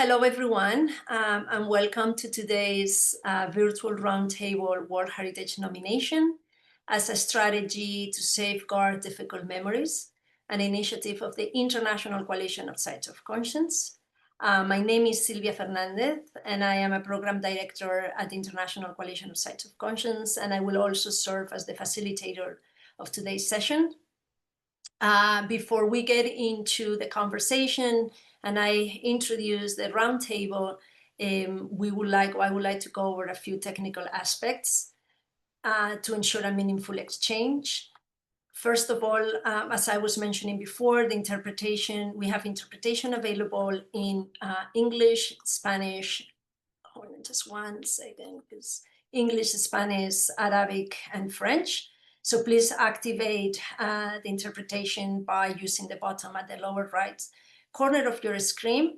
Hello, everyone, and welcome to today's virtual roundtable World Heritage nomination as a strategy to safeguard difficult memories, an initiative of the International Coalition of Sites of Conscience. My name is Silvia Fernandez, and I am a program director at the International Coalition of Sites of Conscience, and I will also serve as the facilitator of today's session. Before we get into the conversation and I introduce the roundtable, I would like to go over a few technical aspects to ensure a meaningful exchange. First of all, as I was mentioning before, we have interpretation available in English, Spanish, hold on just one second, because English, Spanish, Arabic, and French. So please activate the interpretation by using the button at the lower right corner of your screen.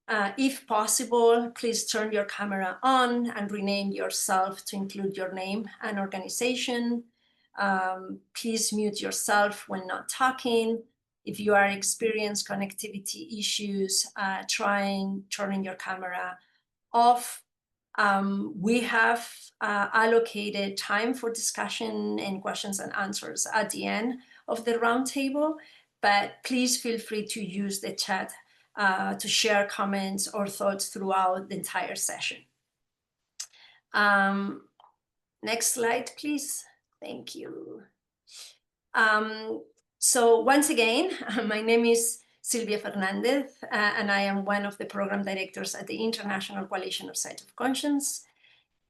If possible, please turn your camera on and rename yourself to include your name and organization. Please mute yourself when not talking. If you are experiencing connectivity issues, turning your camera off. We have allocated time for discussion and questions and answers at the end of the roundtable, but please feel free to use the chat to share comments or thoughts throughout the entire session. Next slide, please. Thank you. So once again, my name is Silvia Fernandez, and I am one of the program directors at the International Coalition of Sites of Conscience.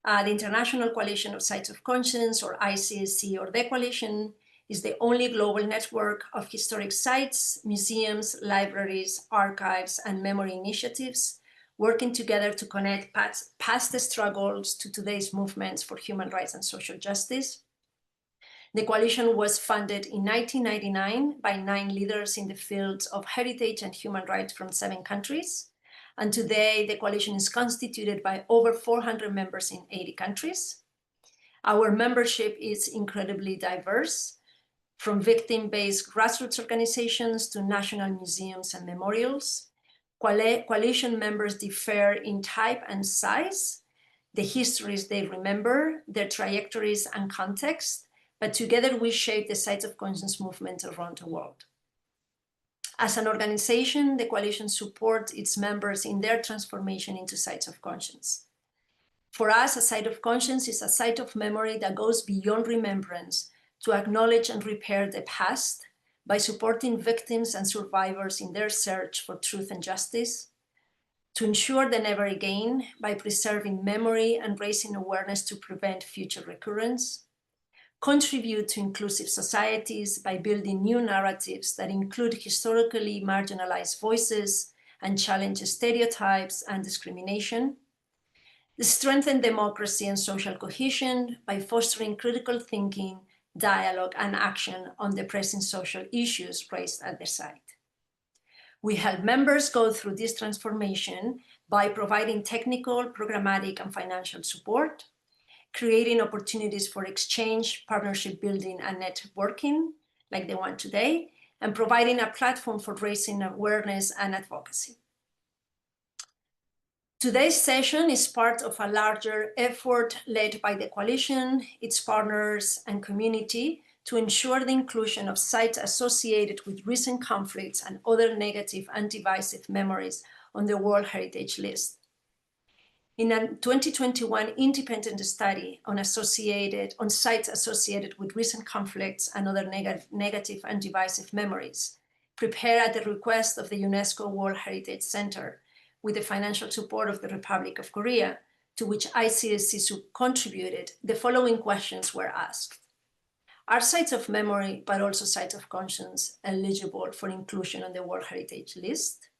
The International Coalition of Sites of Conscience, or ICSC, or the coalition, is the only global network of historic sites, museums, libraries, archives, and memory initiatives, working together to connect past struggles to today's movements for human rights and social justice. The coalition was founded in 1999 by 9 leaders in the fields of heritage and human rights from 7 countries. And today, the coalition is constituted by over 400 members in 80 countries. Our membership is incredibly diverse, from victim-based grassroots organizations to national museums and memorials. Coalition members differ in type and size, the histories they remember, their trajectories and context, but together we shape the Sites of Conscience movement around the world. As an organization, the coalition supports its members in their transformation into sites of conscience. For us, a site of conscience is a site of memory that goes beyond remembrance to acknowledge and repair the past by supporting victims and survivors in their search for truth and justice, to ensure the never again by preserving memory and raising awareness to prevent future recurrence, contribute to inclusive societies by building new narratives that include historically marginalized voices and challenge stereotypes and discrimination, strengthen democracy and social cohesion by fostering critical thinking, dialogue, and action on the pressing social issues raised at the site. We help members go through this transformation by providing technical, programmatic, and financial support, creating opportunities for exchange, partnership building, and networking, like the one today, and providing a platform for raising awareness and advocacy. Today's session is part of a larger effort led by the coalition, its partners, and community to ensure the inclusion of sites associated with recent conflicts and other negative and divisive memories on the World Heritage List. In a 2021 independent study on sites associated with recent conflicts and other negative and divisive memories, prepared at the request of the UNESCO World Heritage Center, with the financial support of the Republic of Korea, to which ICSC contributed, the following questions were asked. Are sites of memory, but also sites of conscience, eligible for inclusion on the World Heritage List?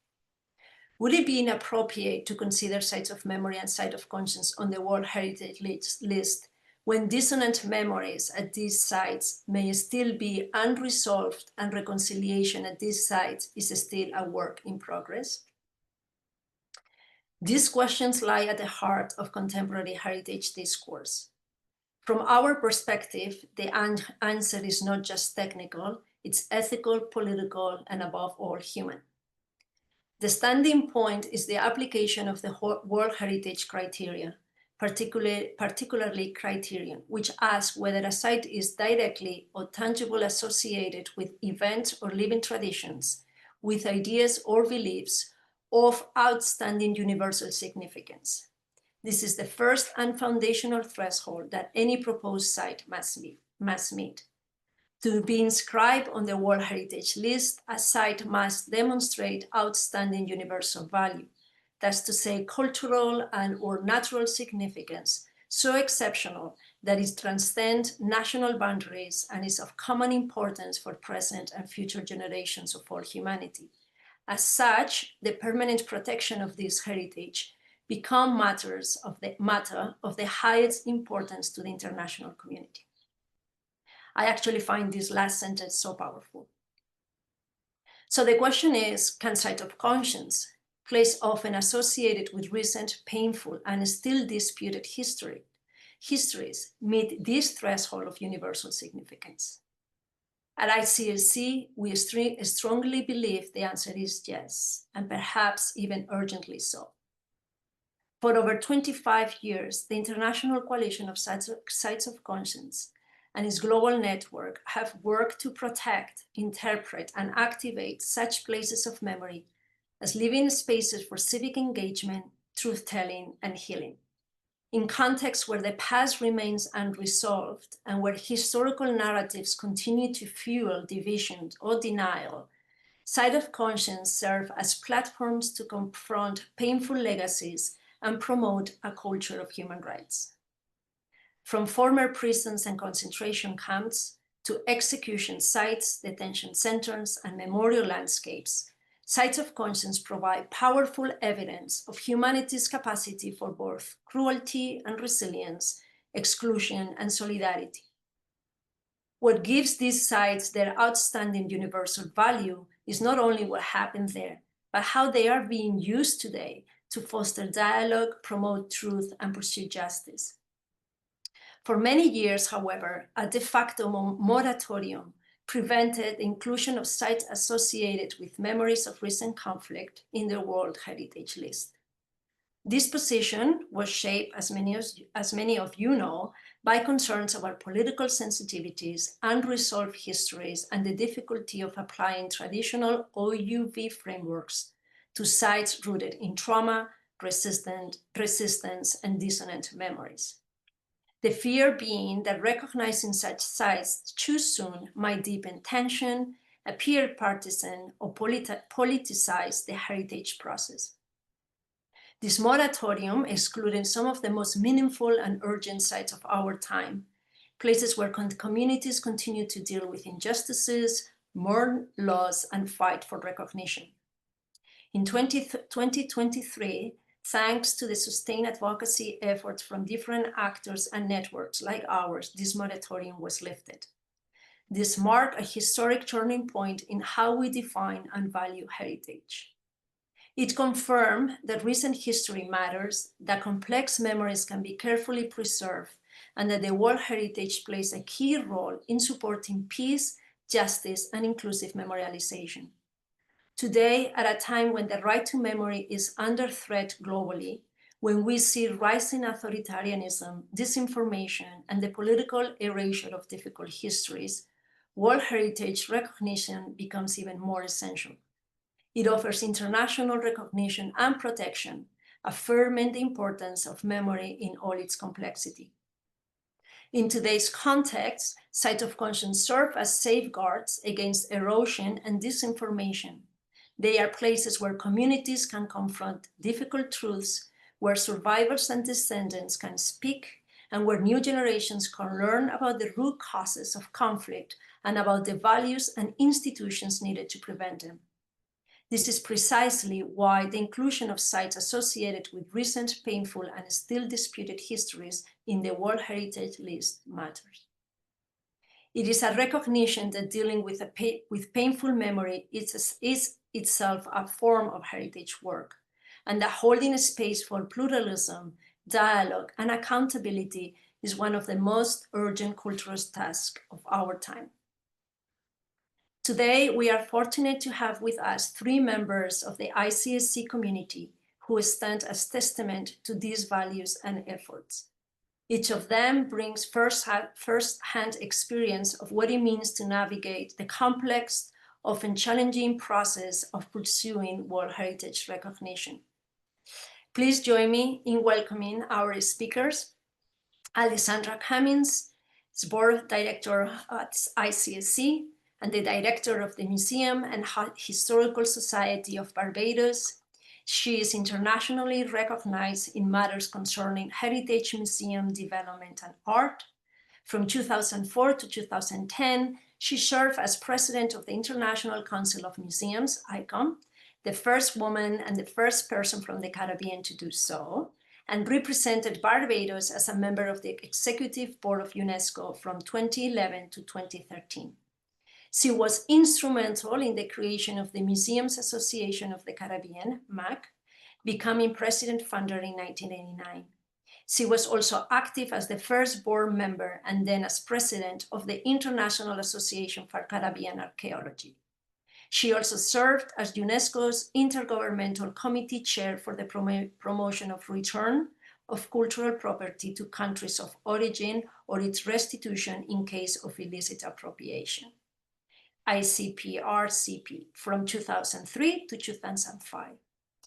Would it be inappropriate to consider sites of memory and sites of conscience on the World Heritage List when dissonant memories at these sites may still be unresolved and reconciliation at these sites is still a work in progress? These questions lie at the heart of contemporary heritage discourse. From our perspective, the answer is not just technical, it's ethical, political, and above all human. The standing point is the application of the World Heritage criteria, particularly criterion, which asks whether a site is directly or tangibly associated with events or living traditions, with ideas or beliefs of outstanding universal significance. This is the first and foundational threshold that any proposed site must meet. To be inscribed on the World Heritage List, a site must demonstrate outstanding universal value, that's to say cultural and or natural significance, so exceptional that it transcends national boundaries and is of common importance for present and future generations of all humanity. As such, the permanent protection of this heritage become matter of the highest importance to the international community. I actually find this last sentence so powerful. So the question is, can site of conscience, place often associated with recent, painful, and still disputed histories, meet this threshold of universal significance? At ICRC, we strongly believe the answer is yes, and perhaps even urgently so. For over 25 years, the International Coalition of Sites of Conscience and its global network have worked to protect, interpret, and activate such places of memory as living spaces for civic engagement, truth-telling, and healing. In contexts where the past remains unresolved and where historical narratives continue to fuel division or denial, Sites of Conscience serve as platforms to confront painful legacies and promote a culture of human rights. From former prisons and concentration camps to execution sites, detention centers, and memorial landscapes, Sites of Conscience provide powerful evidence of humanity's capacity for both cruelty and resilience, exclusion and solidarity. What gives these sites their outstanding universal value is not only what happened there, but how they are being used today to foster dialogue, promote truth, and pursue justice. For many years, however, a de facto moratorium prevented the inclusion of sites associated with memories of recent conflict in the World Heritage List. This position was shaped, as many of you know, by concerns about political sensitivities, unresolved histories, and the difficulty of applying traditional OUV frameworks to sites rooted in trauma, resistance, and dissonant memories. The fear being that recognizing such sites too soon might deepen tension, appear partisan, or politicize the heritage process. This moratorium excluded some of the most meaningful and urgent sites of our time, places where communities continue to deal with injustices, mourn loss, and fight for recognition. In 2023, thanks to the sustained advocacy efforts from different actors and networks like ours, this moratorium was lifted. This marked a historic turning point in how we define and value heritage. It confirmed that recent history matters, that complex memories can be carefully preserved, and that the World Heritage plays a key role in supporting peace, justice, and inclusive memorialization. Today, at a time when the right to memory is under threat globally, when we see rising authoritarianism, disinformation, and the political erasure of difficult histories, World Heritage recognition becomes even more essential. It offers international recognition and protection, affirming the importance of memory in all its complexity. In today's context, Sites of Conscience serve as safeguards against erosion and disinformation. They are places where communities can confront difficult truths, where survivors and descendants can speak, and where new generations can learn about the root causes of conflict and about the values and institutions needed to prevent them. This is precisely why the inclusion of sites associated with recent, painful, and still disputed histories in the World Heritage List matters. It is a recognition that dealing with painful memory is itself a form of heritage work, and that holding a space for pluralism, dialogue, and accountability is one of the most urgent cultural tasks of our time. Today, we are fortunate to have with us 3 members of the ICSC community who stand as testament to these values and efforts. Each of them brings first-hand experience of what it means to navigate the complex, often challenging process of pursuing World Heritage recognition. Please join me in welcoming our speakers, Alessandra Cummins, Board Director at ICSC and the Director of the Museum and Historical Society of Barbados. She is internationally recognized in matters concerning heritage museum development and art. From 2004 to 2010, she served as president of the International Council of Museums, ICOM, the first woman and the first person from the Caribbean to do so, and represented Barbados as a member of the Executive Board of UNESCO from 2011 to 2013. She was instrumental in the creation of the Museums Association of the Caribbean, MAC, becoming president founder in 1989. She was also active as the first board member and then as president of the International Association for Caribbean Archaeology. She also served as UNESCO's Intergovernmental Committee Chair for the promotion of return of cultural property to countries of origin or its restitution in case of illicit appropriation. ICPRCP from 2003 to 2005.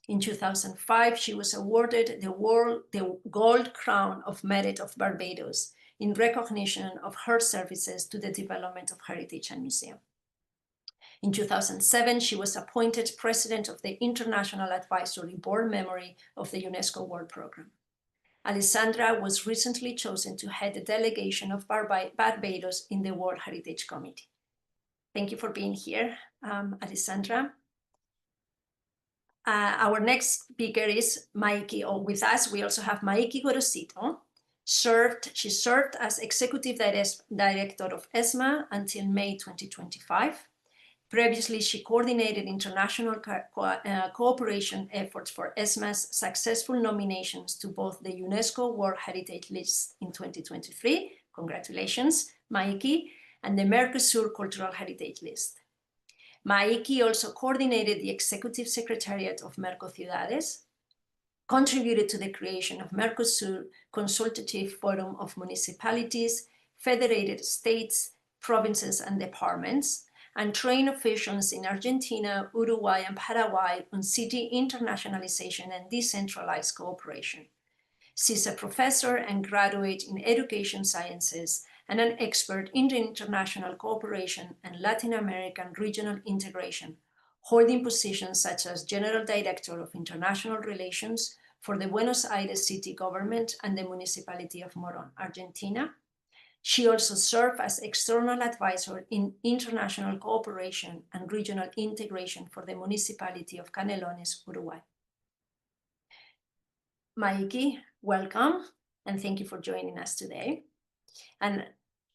In 2005, she was awarded the Gold Crown of Merit of Barbados in recognition of her services to the development of heritage and museum. In 2007, she was appointed president of the International Advisory Board Memory of the UNESCO World Programme. Alessandra was recently chosen to head the delegation of Barbados in the World Heritage Committee. Thank you for being here, Alessandra. Our next speaker is Maiki, or with us, we also have Maiki Gorosito. She served as Executive Director of ESMA until May 2025. Previously, she coordinated international cooperation efforts for ESMA's successful nominations to both the UNESCO World Heritage List in 2023, congratulations, Maiki, and the Mercosur Cultural Heritage List. Maiki also coordinated the Executive Secretariat of Mercociudades, contributed to the creation of Mercosur Consultative Forum of Municipalities, Federated States, Provinces, and Departments, and trained officials in Argentina, Uruguay, and Paraguay on city internationalization and decentralized cooperation. She's a professor and graduate in education sciences and an expert in international cooperation and Latin American regional integration, holding positions such as General Director of International Relations for the Buenos Aires City Government and the Municipality of Morón, Argentina. She also served as external advisor in international cooperation and regional integration for the Municipality of Canelones, Uruguay. Maiki, welcome, and thank you for joining us today. And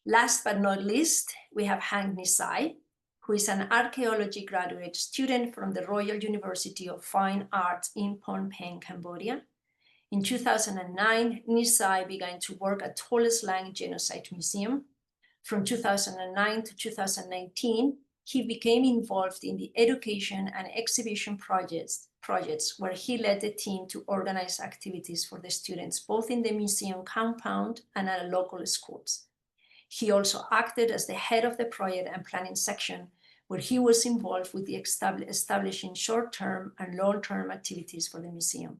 last but not least, we have Hang Nisai, who is an archaeology graduate student from the Royal University of Fine Arts in Phnom Penh, Cambodia. In 2009, Nisai began to work at Tolles Lang Genocide Museum. From 2009 to 2019, he became involved in the education and exhibition projects where he led the team to organize activities for the students, both in the museum compound and at local schools. He also acted as the head of the project and planning section, where he was involved with the establishing short-term and long-term activities for the museum.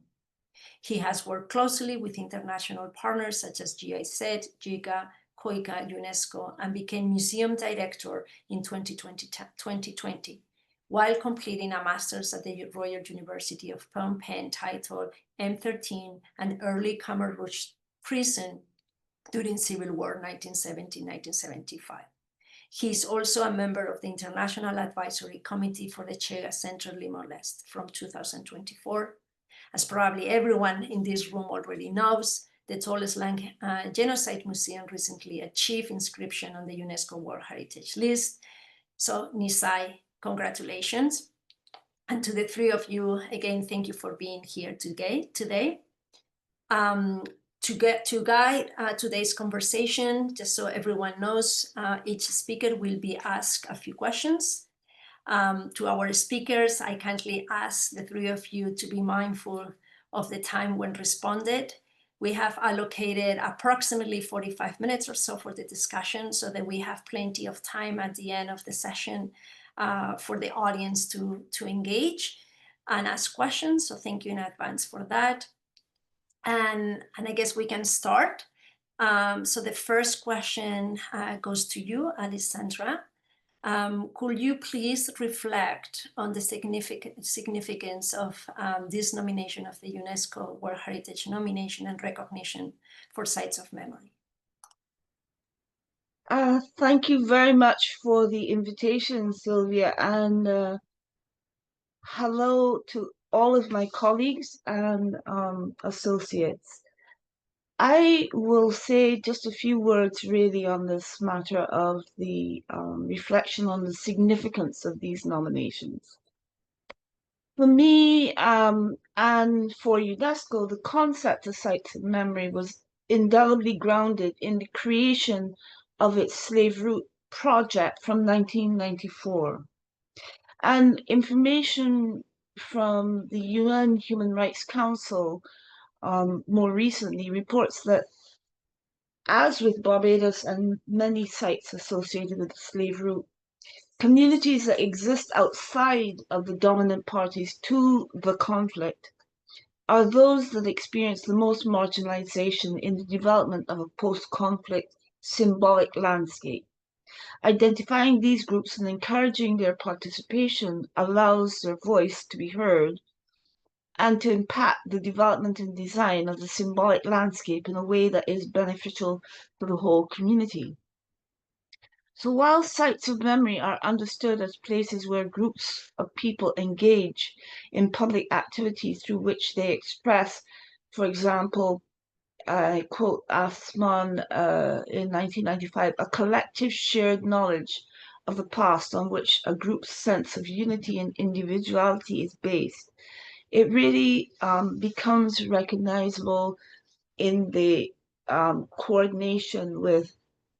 He has worked closely with international partners such as GIZ, JICA, COICA, UNESCO, and became museum director in 2020, while completing a master's at the Royal University of Phnom Penh titled M13 and Early Khmer Rouge Prison during Civil War 1970-1975. He is also a member of the International Advisory Committee for the Chega Centre Timor-Leste from 2024. As probably everyone in this room already knows, the Tolles Lang Genocide Museum recently achieved inscription on the UNESCO World Heritage List. So Nisai, congratulations. And to the three of you, again, thank you for being here today. To guide today's conversation, just so everyone knows, each speaker will be asked a few questions. To our speakers, I kindly ask the three of you to be mindful of the time when responded. We have allocated approximately 45 minutes or so for the discussion so that we have plenty of time at the end of the session for the audience to engage and ask questions. So thank you in advance for that. And I guess we can start. So the first question goes to you, Alessandra. Could you please reflect on the significance of this nomination of the UNESCO World Heritage nomination and recognition for sites of memory? Thank you very much for the invitation, Sylvia, and hello to all of my colleagues and associates. I will say just a few words really on this matter of the reflection on the significance of these nominations. For me and for UNESCO, the concept of sites of memory was indelibly grounded in the creation of its slave route project from 1994. And information from the UN Human Rights Council more recently reports that, as with Barbados and many sites associated with the slave route, communities that exist outside of the dominant parties to the conflict are those that experience the most marginalization in the development of a post-conflict symbolic landscape. Identifying these groups and encouraging their participation allows their voice to be heard and to impact the development and design of the symbolic landscape in a way that is beneficial for the whole community. So while sites of memory are understood as places where groups of people engage in public activities through which they express, for example, I quote Asman in 1995, a collective shared knowledge of the past on which a group's sense of unity and individuality is based, it really becomes recognizable in the coordination with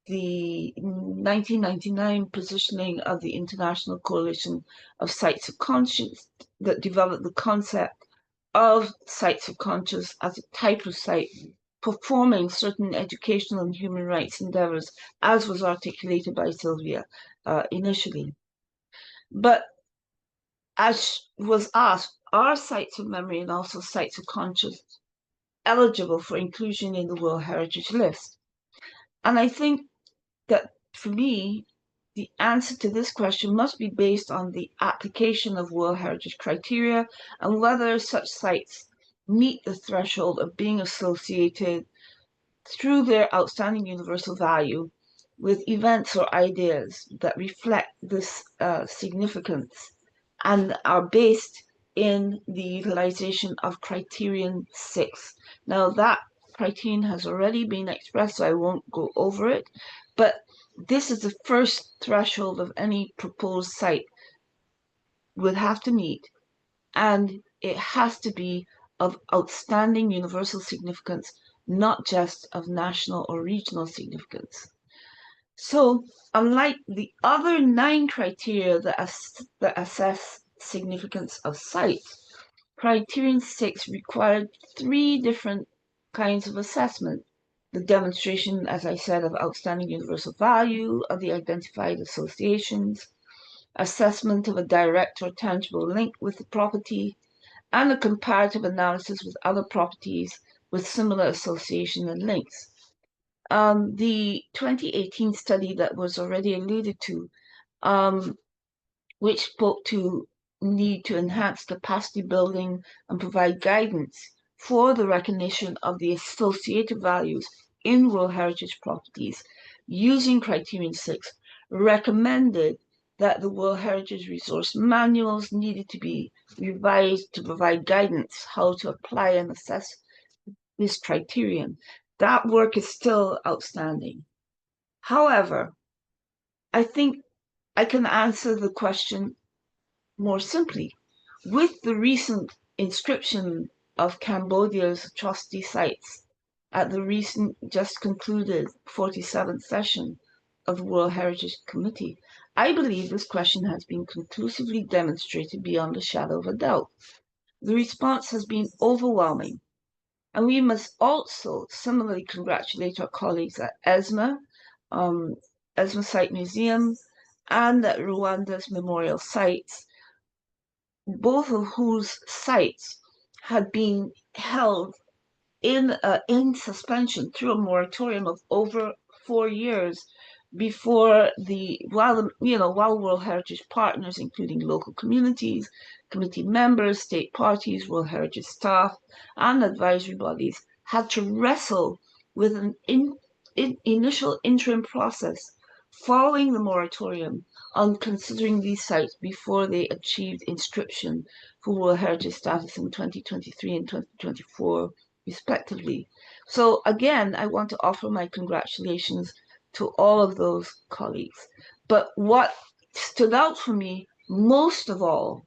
the 1999 positioning of the International Coalition of Sites of Conscience that developed the concept of sites of conscience as a type of site performing certain educational and human rights endeavors, as was articulated by Sylvia initially. But as was asked, are sites of memory and also sites of conscience eligible for inclusion in the World Heritage List? And I think that for me, the answer to this question must be based on the application of World Heritage criteria and whether such sites meet the threshold of being associated through their outstanding universal value with events or ideas that reflect this significance and are based in the utilization of criterion 6. Now that criterion has already been expressed, so I won't go over it, but this is the first threshold of any proposed site would have to meet, and it has to be of outstanding universal significance, not just of national or regional significance. So, unlike the other 9 criteria that assess significance of sites, criterion 6 required 3 different kinds of assessment. The demonstration, as I said, of outstanding universal value of the identified associations, assessment of a direct or tangible link with the property, and a comparative analysis with other properties with similar association and links. The 2018 study that was already alluded to, which spoke to need to enhance capacity building and provide guidance for the recognition of the associated values in World Heritage properties using criterion 6, recommended that the World Heritage Resource Manuals needed to be revised to provide guidance how to apply and assess this criterion. That work is still outstanding. However, I think I can answer the question more simply. With the recent inscription of Cambodia's atrocity sites at the recent just concluded 47th session of the World Heritage Committee, I believe this question has been conclusively demonstrated beyond a shadow of a doubt. The response has been overwhelming, and we must also similarly congratulate our colleagues at ESMA, ESMA Site Museum, and at Rwanda's Memorial Sites, both of whose sites had been held in suspension through a moratorium of over 4 years before while World Heritage partners, including local communities, committee members, state parties, World Heritage staff, and advisory bodies had to wrestle with an initial interim process following the moratorium on considering these sites before they achieved inscription for World Heritage status in 2023 and 2024 respectively. So again, I want to offer my congratulations to all of those colleagues. But what stood out for me most of all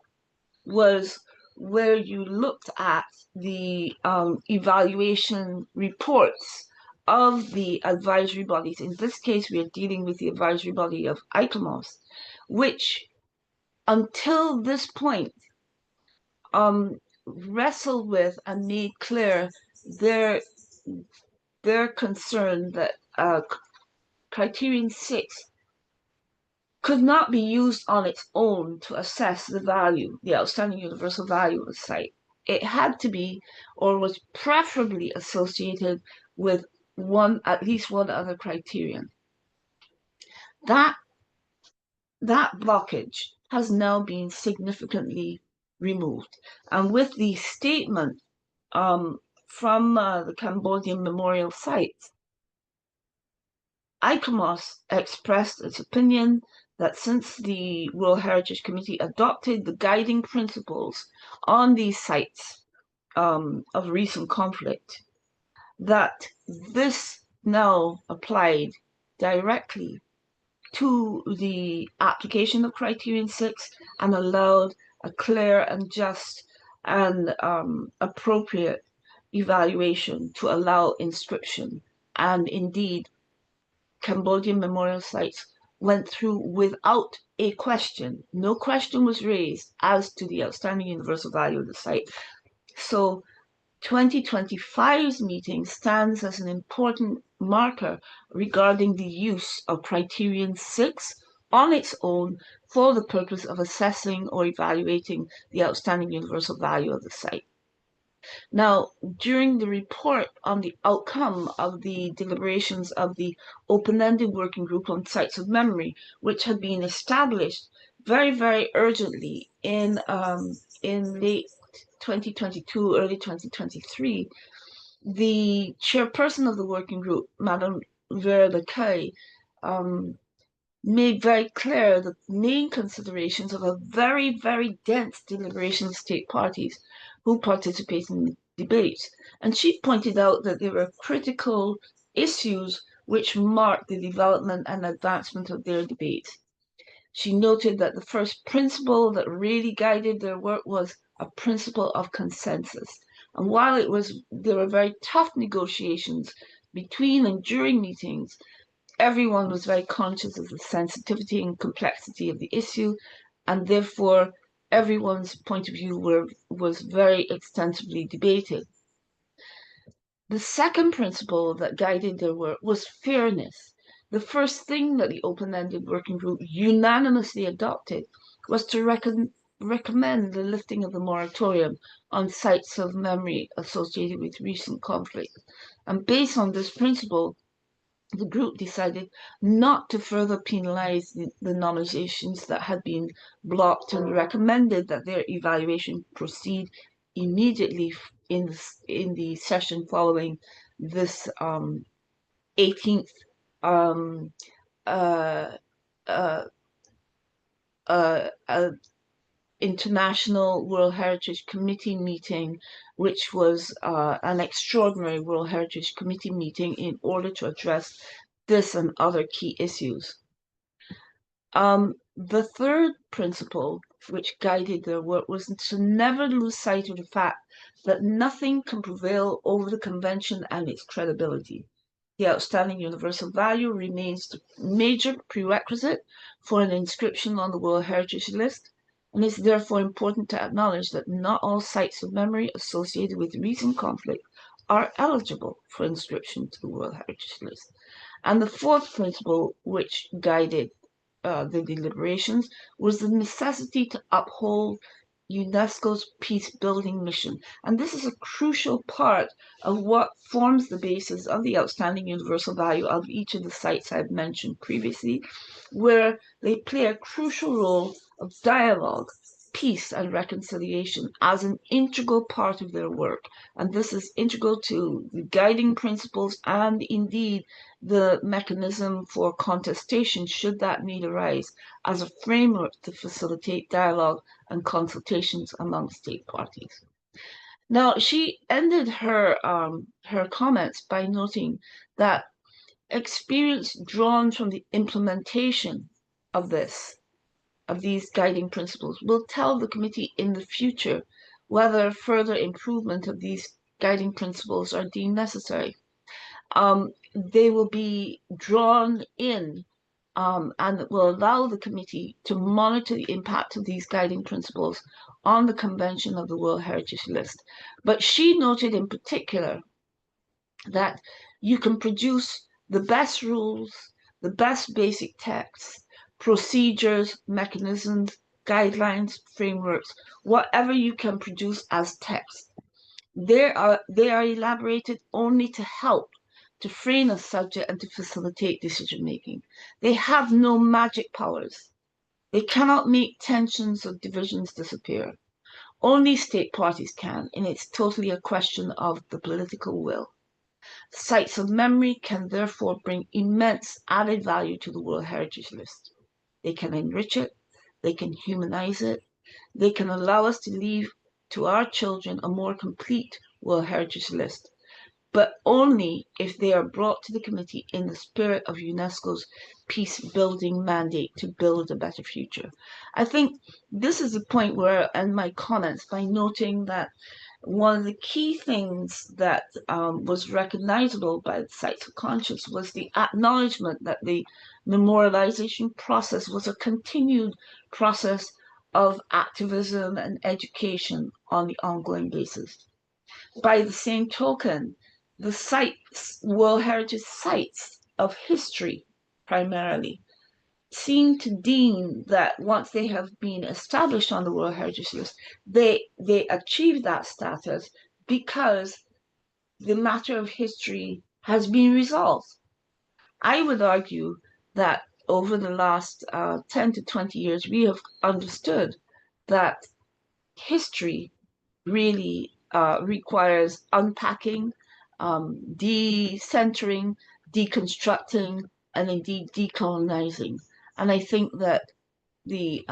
was where you looked at the evaluation reports of the advisory bodies. In this case, we are dealing with the advisory body of ICOMOS, which until this point wrestled with and made clear their concern that criterion 6 could not be used on its own to assess the value, the outstanding universal value of a site. It had to be, or was preferably associated with at least one other criterion. That blockage has now been significantly removed. And with the statement from the Cambodian memorial sites, ICOMOS expressed its opinion that since the World Heritage Committee adopted the guiding principles on these sites of recent conflict, that this now applied directly to the application of Criterion 6 and allowed a clear and just and appropriate evaluation to allow inscription. And indeed, Cambodian memorial sites went through without a question. No question was raised as to the outstanding universal value of the site. So 2025's meeting stands as an important marker regarding the use of Criterion 6 on its own for the purpose of assessing or evaluating the outstanding universal value of the site. Now, during the report on the outcome of the deliberations of the open-ended working group on sites of memory, which had been established very, very urgently in late 2022, early 2023, the chairperson of the working group, Madame Vera Lecaille, made very clear the main considerations of a very, very dense deliberation of state parties who participate in the debates. And she pointed out that there were critical issues which marked the development and advancement of their debates. She noted that the first principle that really guided their work was a principle of consensus. And while there were very tough negotiations between and during meetings, everyone was very conscious of the sensitivity and complexity of the issue, and therefore everyone's point of view was very extensively debated. The second principle that guided their work was fairness. The first thing that the open-ended working group unanimously adopted was to recommend the lifting of the moratorium on sites of memory associated with recent conflict. And based on this principle, the group decided not to further penalize the nominations that had been blocked and recommended that their evaluation proceed immediately in the session following this 18th International World Heritage Committee meeting, which was an extraordinary World Heritage Committee meeting in order to address this and other key issues. The third principle which guided their work was to never lose sight of the fact that nothing can prevail over the convention and its credibility. The outstanding universal value remains the major prerequisite for an inscription on the World Heritage List, and it's therefore important to acknowledge that not all sites of memory associated with recent conflict are eligible for inscription to the World Heritage List. And the fourth principle, which guided the deliberations, was the necessity to uphold UNESCO's peace-building mission. And this is a crucial part of what forms the basis of the outstanding universal value of each of the sites I've mentioned previously, where they play a crucial role of dialogue, peace, and reconciliation as an integral part of their work. And this is integral to the guiding principles and indeed the mechanism for contestation, should that need arise, as a framework to facilitate dialogue and consultations among state parties. Now, she ended her comments by noting that experience drawn from the implementation of these guiding principles will tell the committee in the future whether further improvement of these guiding principles are deemed necessary. They will be drawn in and will allow the committee to monitor the impact of these guiding principles on the Convention of the World Heritage List. But she noted in particular that you can produce the best rules, the best basic texts, procedures, mechanisms, guidelines, frameworks, whatever you can produce as text. They are elaborated only to help to frame a subject and to facilitate decision making. They have no magic powers. They cannot make tensions or divisions disappear. Only state parties can, and it's totally a question of the political will. Sites of memory can therefore bring immense added value to the World Heritage List. They can enrich it, they can humanize it, they can allow us to leave to our children a more complete World Heritage List, but only if they are brought to the committee in the spirit of UNESCO's peace-building mandate to build a better future. I think this is the point where I end my comments by noting that one of the key things that was recognizable by the sites of conscience was the acknowledgement that the memorialization process was a continued process of activism and education on the ongoing basis. By the same token, the sites, World Heritage sites of history primarily, seem to deem that once they have been established on the World Heritage List, they achieve that status because the matter of history has been resolved. I would argue that over the last 10 to 20 years, we have understood that history really requires unpacking, decentering, deconstructing, and indeed decolonizing. And I think that the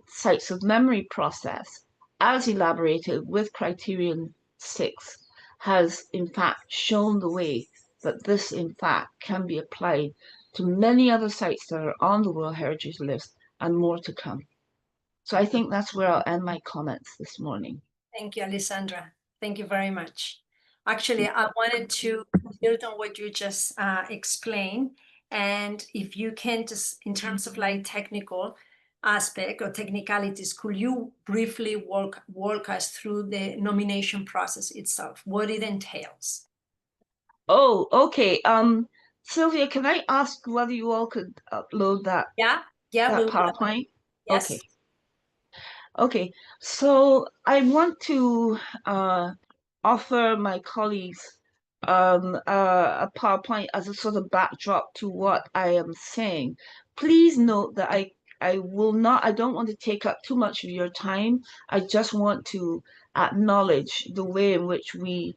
sites of memory process, as elaborated with Criterion 6, has in fact shown the way that this in fact can be applied to many other sites that are on the World Heritage List and more to come. So I think that's where I'll end my comments this morning. Thank you, Alessandra. Thank you very much. Actually, I wanted to build on what you just explained. And if you can just, in terms of like technical aspect or technicalities, could you briefly walk us through the nomination process itself, what it entails? Oh, okay. Sylvia, can I ask whether you all could upload that Yeah, that we'll PowerPoint? yes. Okay. Okay. So I want to offer my colleagues a PowerPoint as a sort of backdrop to what I am saying. Please note that I don't want to take up too much of your time. I just want to acknowledge the way in which we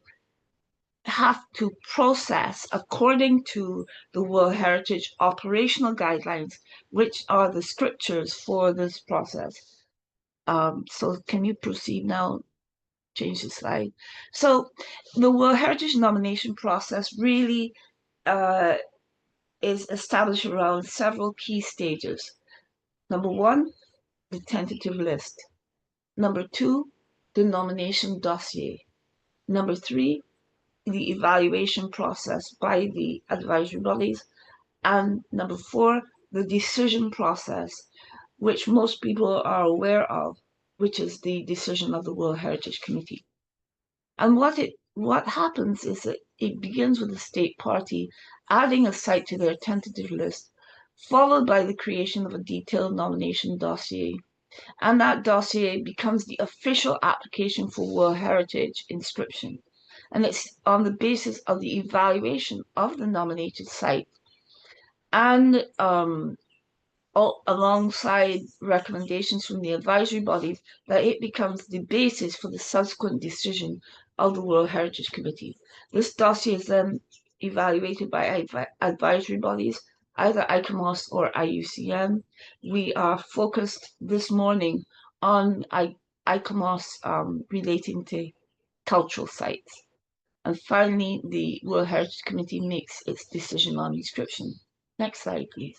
have to process according to the World Heritage operational guidelines, which are the scriptures for this process. So can you proceed now? Change the slide. So the World Heritage nomination process really is established around several key stages. Number one, the tentative list. Number two, the nomination dossier. Number three, the evaluation process by the advisory bodies, and number 4, the decision process, which most people are aware of, which is the decision of the World Heritage Committee. And what happens is that it begins with the state party adding a site to their tentative list, followed by the creation of a detailed nomination dossier. And that dossier becomes the official application for World Heritage inscription. And it's on the basis of the evaluation of the nominated site and alongside recommendations from the advisory bodies that it becomes the basis for the subsequent decision of the World Heritage Committee. This dossier is then evaluated by advisory bodies, either ICOMOS or IUCN. We are focused this morning on ICOMOS relating to cultural sites. And finally, the World Heritage Committee makes its decision on inscription. Next slide, please.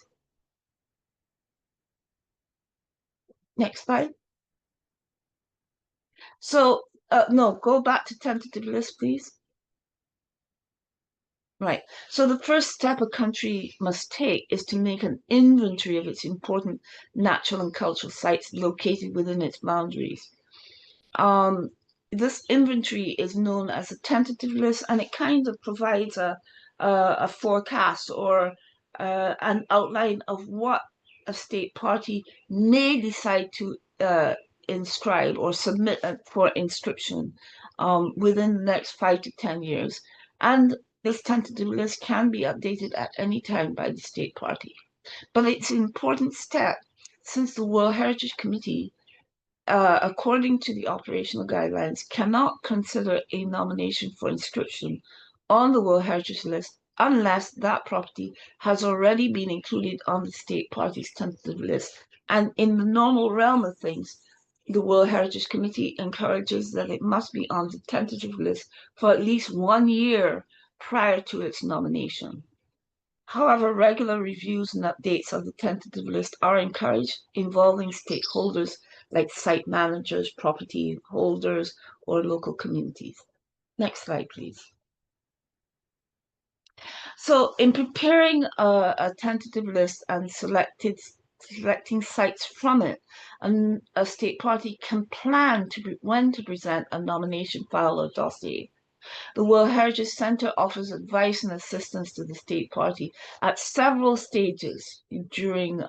Next slide. So, no, go back to tentative list, please. Right. So the first step a country must take is to make an inventory of its important natural and cultural sites located within its boundaries. This inventory is known as a tentative list, and it kind of provides a forecast or an outline of what a state party may decide to inscribe or submit for inscription within the next 5 to 10 years. And this tentative list can be updated at any time by the state party. But it's an important step since the World Heritage Committee, according to the operational guidelines, cannot consider a nomination for inscription on the World Heritage List unless that property has already been included on the state party's tentative list. And in the normal realm of things, the World Heritage Committee encourages that it must be on the tentative list for at least 1 year prior to its nomination. However, regular reviews and updates of the tentative list are encouraged, involving stakeholders like site managers, property holders, or local communities. Next slide, please. So in preparing a tentative list and selecting sites from it, a state party can plan when to present a nomination file or dossier. The World Heritage Centre offers advice and assistance to the state party at several stages during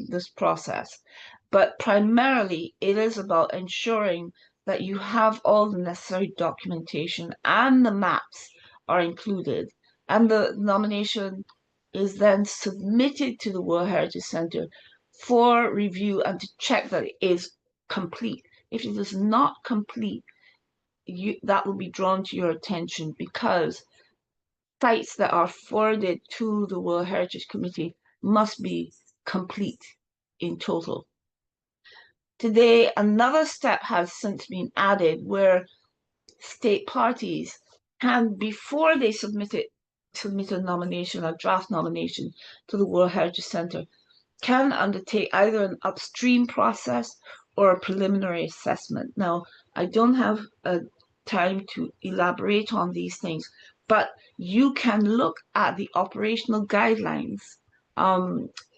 this process, but primarily it is about ensuring that you have all the necessary documentation and the maps are included, and the nomination is then submitted to the World Heritage Centre for review and to check that it is complete. If it is not complete, that will be drawn to your attention, because sites that are forwarded to the World Heritage Committee must be complete in total. Today, another step has since been added where state parties can, before they submit a nomination, a draft nomination to the World Heritage Centre, can undertake either an upstream process or a preliminary assessment. Now, I don't have time to elaborate on these things, but you can look at the operational guidelines,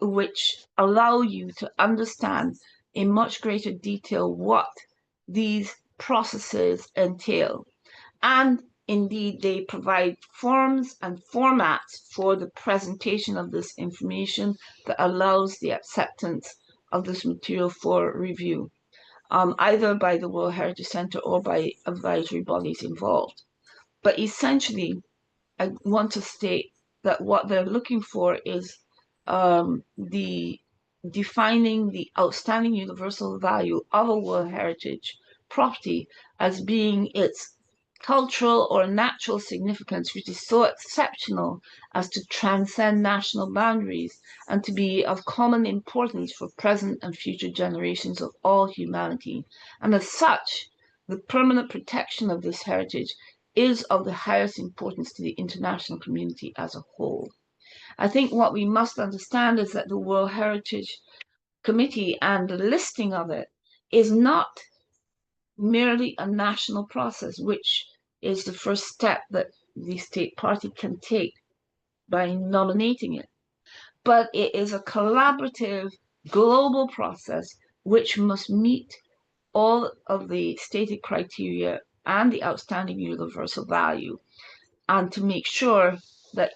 which allow you to understand in much greater detail what these processes entail. And indeed, they provide forms and formats for the presentation of this information that allows the acceptance of this material for review, either by the World Heritage Centre or by advisory bodies involved. But essentially, I want to state that what they're looking for is the defining the outstanding universal value of a World Heritage property as being its cultural or natural significance, which is so exceptional as to transcend national boundaries and to be of common importance for present and future generations of all humanity. And as such, the permanent protection of this heritage is of the highest importance to the international community as a whole. I think what we must understand is that the World Heritage Committee and the listing of it is not merely a national process, which is the first step that the state party can take by nominating it. But it is a collaborative global process which must meet all of the stated criteria and the outstanding universal value, and to make sure that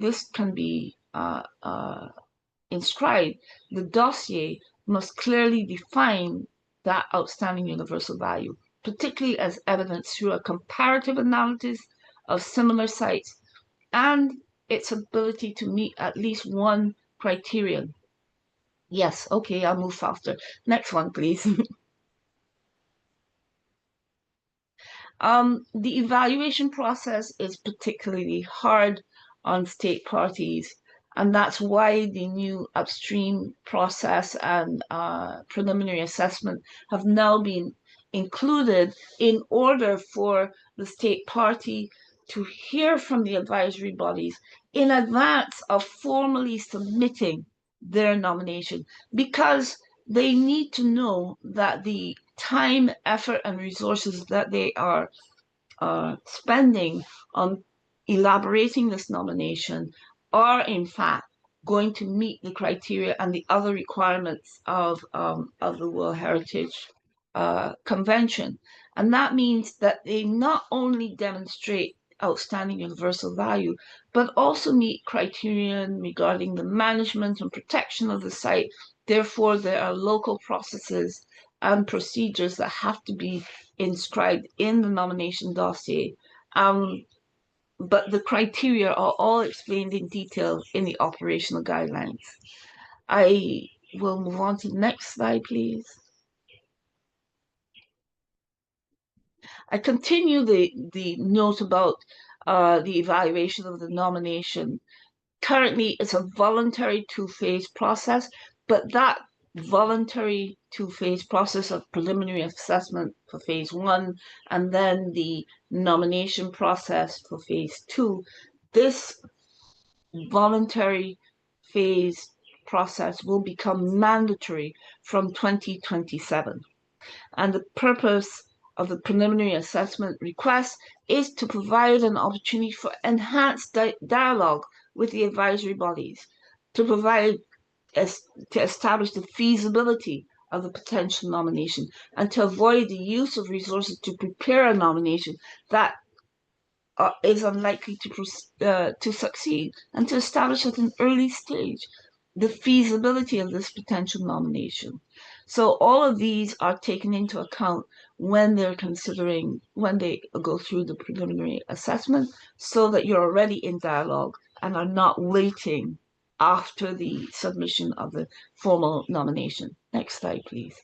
this can be inscribed, the dossier must clearly define that outstanding universal value, particularly as evidenced through a comparative analysis of similar sites and its ability to meet at least one criterion. Yes, okay, I'll move faster. Next one, please. The evaluation process is particularly hard on state parties, and that's why the new upstream process and preliminary assessment have now been included in order for the state party to hear from the advisory bodies in advance of formally submitting their nomination, because they need to know that the time, effort, and resources that they are spending on elaborating this nomination are in fact going to meet the criteria and the other requirements of the World Heritage Convention. And that means that they not only demonstrate outstanding universal value, but also meet criterion regarding the management and protection of the site. Therefore, there are local processes and procedures that have to be inscribed in the nomination dossier. But the criteria are all explained in detail in the operational guidelines. I will move on to the next slide, please. I continue the note about the evaluation of the nomination. Currently, it's a voluntary two-phase process, but that voluntary two-phase process of preliminary assessment for phase one and then the nomination process for phase two, this voluntary phase process will become mandatory from 2027. And the purpose of the preliminary assessment request is to provide an opportunity for enhanced dialogue with the advisory bodies, to establish the feasibility of the potential nomination, and to avoid the use of resources to prepare a nomination that is unlikely to succeed, and to establish at an early stage the feasibility of this potential nomination. So all of these are taken into account when they go through the preliminary assessment, so that you're already in dialogue and are not waiting after the submission of the formal nomination. Next slide, please.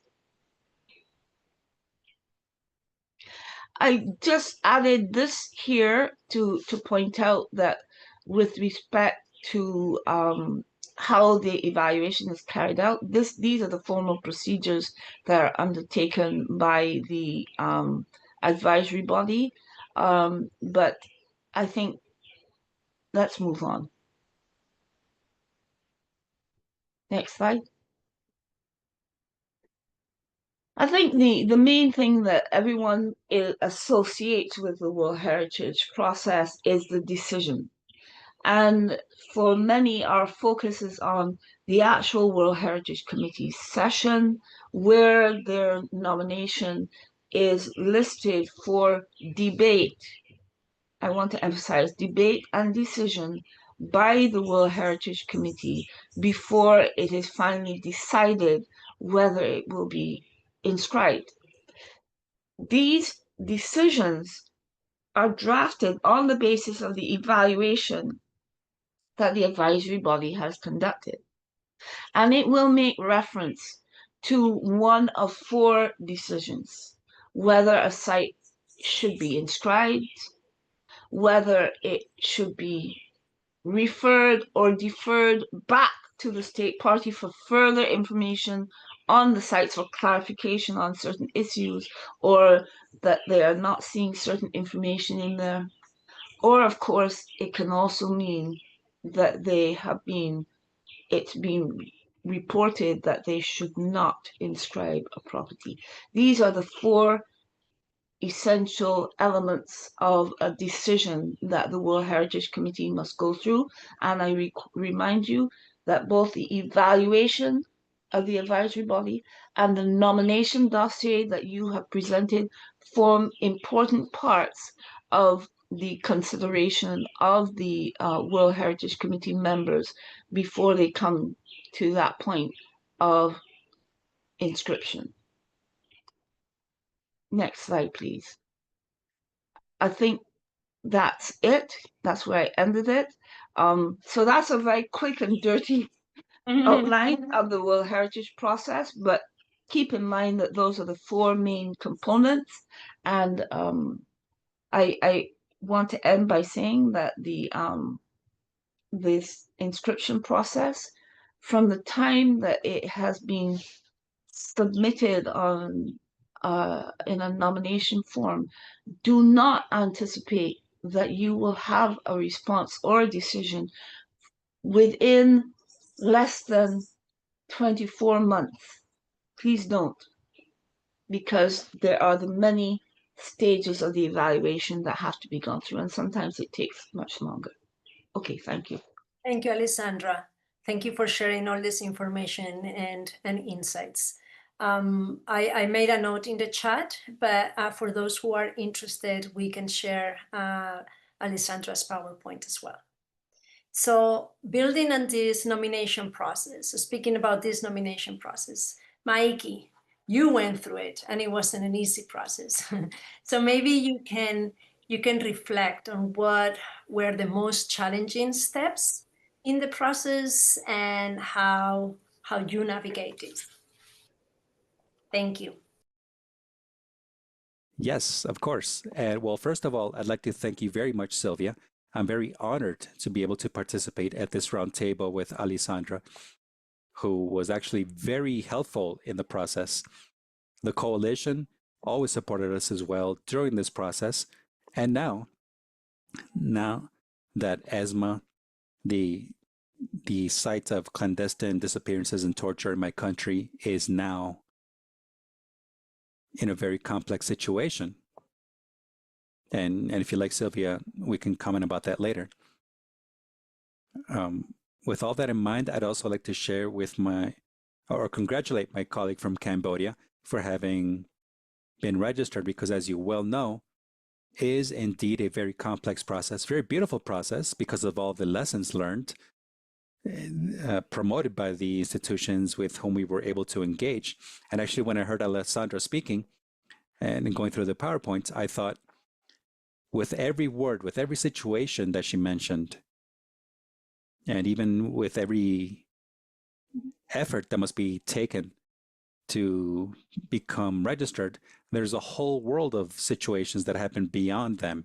I just added this here to point out that with respect to how the evaluation is carried out, these are the formal procedures that are undertaken by the advisory body. But I think let's move on. Next slide. I think the main thing that everyone associates with the World Heritage process is the decision. And for many, our focus is on the actual World Heritage Committee session, where their nomination is listed for debate. I want to emphasize debate and decision by the World Heritage Committee before it is finally decided whether it will be inscribed. These decisions are drafted on the basis of the evaluation that the advisory body has conducted. And it will make reference to one of four decisions: whether a site should be inscribed, whether it should be referred or deferred back to the state party for further information on the sites, for clarification on certain issues, or that they are not seeing certain information in there. Or, of course, it can also mean that it's been reported that they should not inscribe a property. These are the four essential elements of a decision that the World Heritage Committee must go through. And I remind you that both the evaluation of the advisory body and the nomination dossier that you have presented form important parts of the consideration of the World Heritage Committee members before they come to that point of inscription. Next slide, please. I think that's it. That's where I ended it. So that's a very quick and dirty outline of the World Heritage process, but keep in mind that those are the four main components. And I want to end by saying that this inscription process, from the time that it has been submitted on in a nomination form, do not anticipate that you will have a response or a decision within less than 24 months. Please don't, because there are the many stages of the evaluation that have to be gone through, and sometimes it takes much longer. Okay, thank you. Thank you, Alessandra. Thank you for sharing all this information and insights. I made a note in the chat, but for those who are interested, we can share Alessandra's PowerPoint as well. So building on this nomination process, so speaking about this nomination process, Maiki, you went through it and it wasn't an easy process. So maybe you can reflect on what were the most challenging steps in the process and how you navigate it. Thank you. Yes, of course. And well, first of all, I'd like to thank you very much, Sylvia. I'm very honored to be able to participate at this roundtable with Alessandra, who was actually very helpful in the process. The coalition always supported us as well during this process. And now that ESMA, the site of clandestine disappearances and torture in my country, is now in a very complex situation. And if you like, Sylvia, we can comment about that later. With all that in mind, I'd also like to share with congratulate my colleague from Cambodia for having been registered, because as you well know, is indeed a very complex process, very beautiful process because of all the lessons learned, promoted by the institutions with whom we were able to engage. And actually, when I heard Alessandra speaking and going through the PowerPoints, I thought, with every word, with every situation that she mentioned, and even with every effort that must be taken to become registered, there's a whole world of situations that happen beyond them,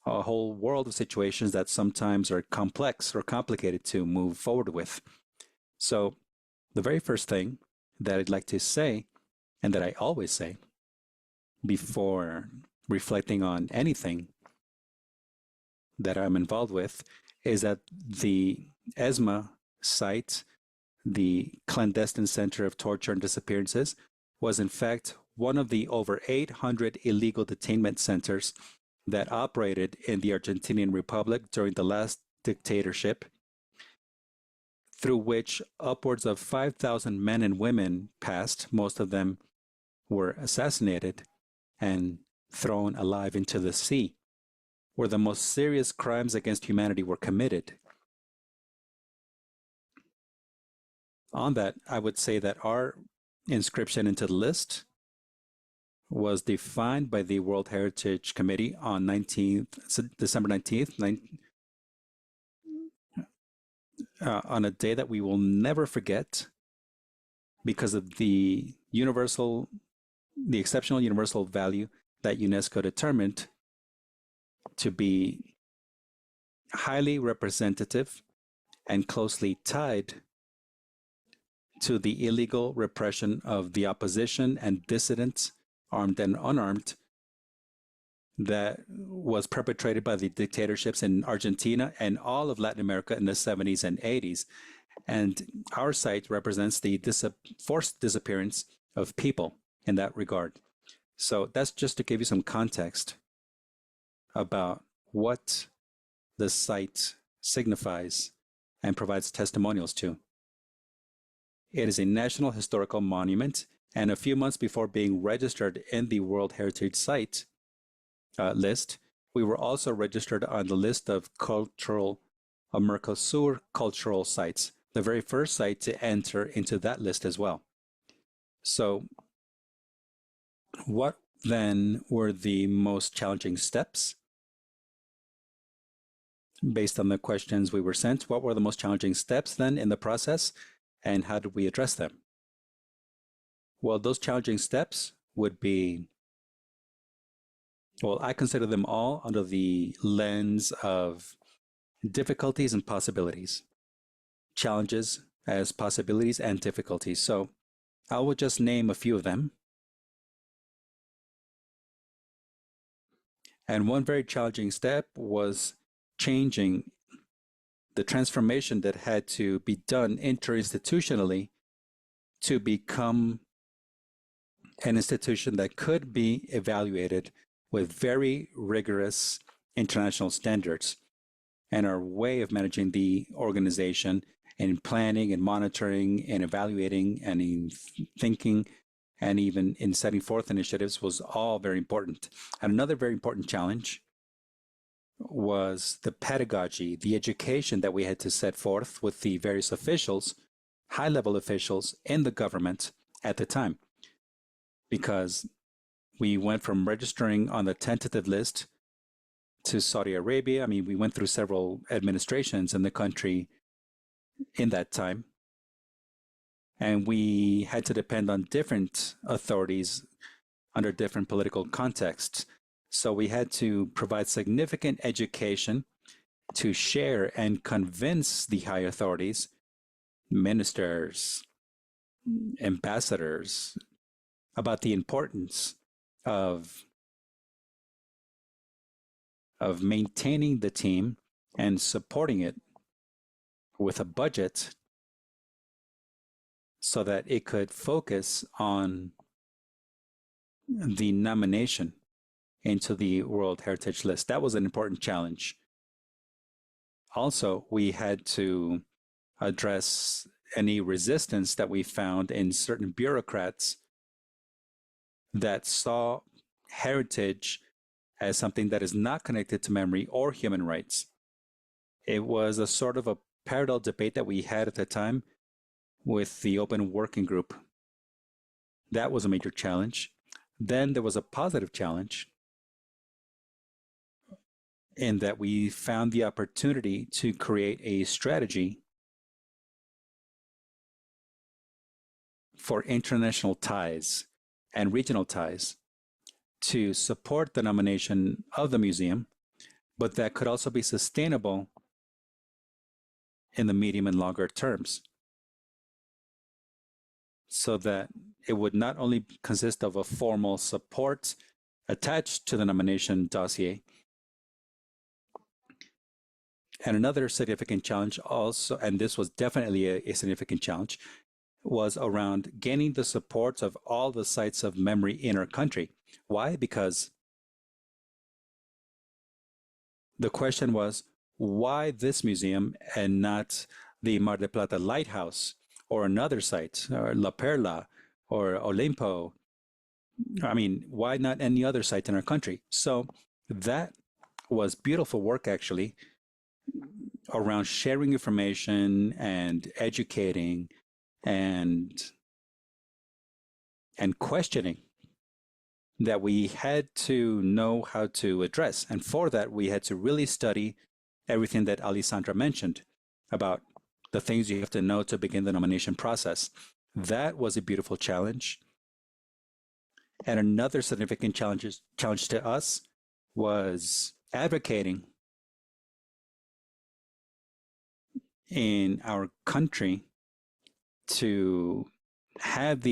a whole world of situations that sometimes are complex or complicated to move forward with. So the very first thing that I'd like to say, and that I always say before reflecting on anything that I'm involved with, is that the ESMA site, the Clandestine Center of Torture and Disappearances, was in fact one of the over 800 illegal detainment centers that operated in the Argentinian Republic during the last dictatorship, through which upwards of 5,000 men and women passed. Most of them were assassinated and thrown alive into the sea, where the most serious crimes against humanity were committed. On that, I would say that our inscription into the list was defined by the World Heritage Committee on December 19th, on a day that we will never forget, because of the exceptional universal value that UNESCO determined to be highly representative and closely tied to the illegal repression of the opposition and dissidents, armed and unarmed, that was perpetrated by the dictatorships in Argentina and all of Latin America in the 70s and 80s. And our site represents the forced disappearance of people in that regard. So that's just to give you some context about what the site signifies and provides testimonials to. It is a National Historical Monument, and a few months before being registered in the World Heritage Site list, we were also registered on the list of Mercosur cultural sites, the very first site to enter into that list as well. So what then were the most challenging steps? Based on the questions we were sent, what were the most challenging steps then in the process, and how did we address them? Well, those challenging steps would be, well, I consider them all under the lens of difficulties and possibilities. Challenges as possibilities and difficulties. So I will just name a few of them. And one very challenging step was changing the transformation that had to be done interinstitutionally to become an institution that could be evaluated with very rigorous international standards. And our way of managing the organization and planning and monitoring and evaluating and in thinking and even in setting forth initiatives was all very important. And another very important challenge was the pedagogy, the education that we had to set forth with the various officials, high-level officials in the government at the time. Because we went from registering on the tentative list to Saudi Arabia. I mean, we went through several administrations in the country in that time. And we had to depend on different authorities under different political contexts. So we had to provide significant education to share and convince the high authorities, ministers, ambassadors, about the importance of maintaining the team and supporting it with a budget so that it could focus on the nomination into the World Heritage List. That was an important challenge. Also, we had to address any resistance that we found in certain bureaucrats that saw heritage as something that is not connected to memory or human rights. It was a sort of a parallel debate that we had at the time with the Open Working Group. That was a major challenge. Then there was a positive challenge in that we found the opportunity to create a strategy for international ties and regional ties to support the nomination of the museum, but that could also be sustainable in the medium and longer terms, so that it would not only consist of a formal support attached to the nomination dossier. And another significant challenge also, and this was definitely a significant challenge, was around gaining the support of all the sites of memory in our country. Why? Because the question was, why this museum and not the Mar del Plata Lighthouse or another site, or La Perla or Olimpo? I mean, why not any other site in our country? So that was beautiful work, actually, around sharing information and educating and questioning that we had to know how to address. And for that, we had to really study everything that Alessandra mentioned about the things you have to know to begin the nomination process. That was a beautiful challenge. And another significant challenge to us was advocating in our country to have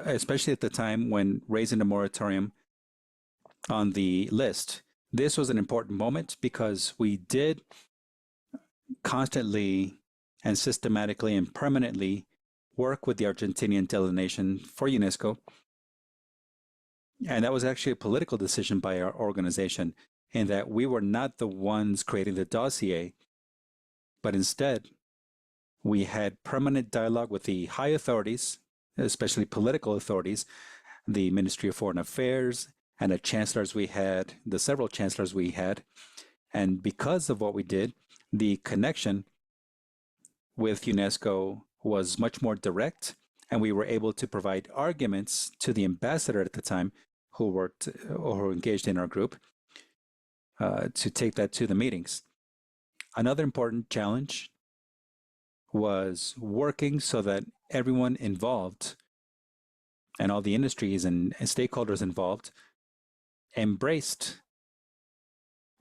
especially at the time when raising the moratorium on the list. This was an important moment because we did constantly and systematically and permanently work with the Argentinian delegation for UNESCO And that was actually a political decision by our organization, in that we were not the ones creating the dossier, but instead we had permanent dialogue with the high authorities, especially political authorities, the Ministry of Foreign Affairs, and the several chancellors we had. And because of what we did, the connection with UNESCO was much more direct, and we were able to provide arguments to the ambassador at the time who worked or who engaged in our group to take that to the meetings. Another important challenge was working so that everyone involved and all the industries and stakeholders involved embraced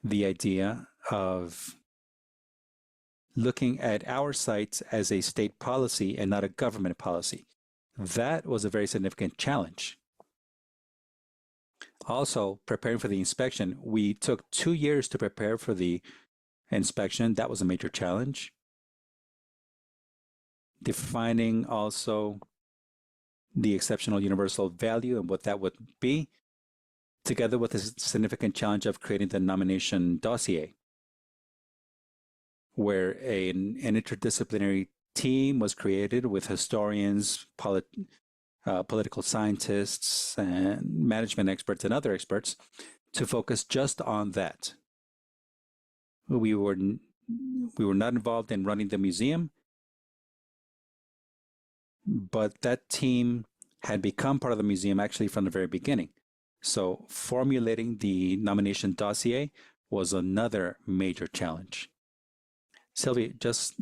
the idea of looking at our sites as a state policy and not a government policy. That was a very significant challenge. Also, preparing for the inspection, we took 2 years to prepare for the inspection. That was a major challenge. Defining also the exceptional universal value and what that would be, together with the significant challenge of creating the nomination dossier, where an interdisciplinary team was created with historians, political scientists, and management experts and other experts to focus just on that. We were not involved in running the museum, but that team had become part of the museum actually from the very beginning. So formulating the nomination dossier was another major challenge. Sylvia, just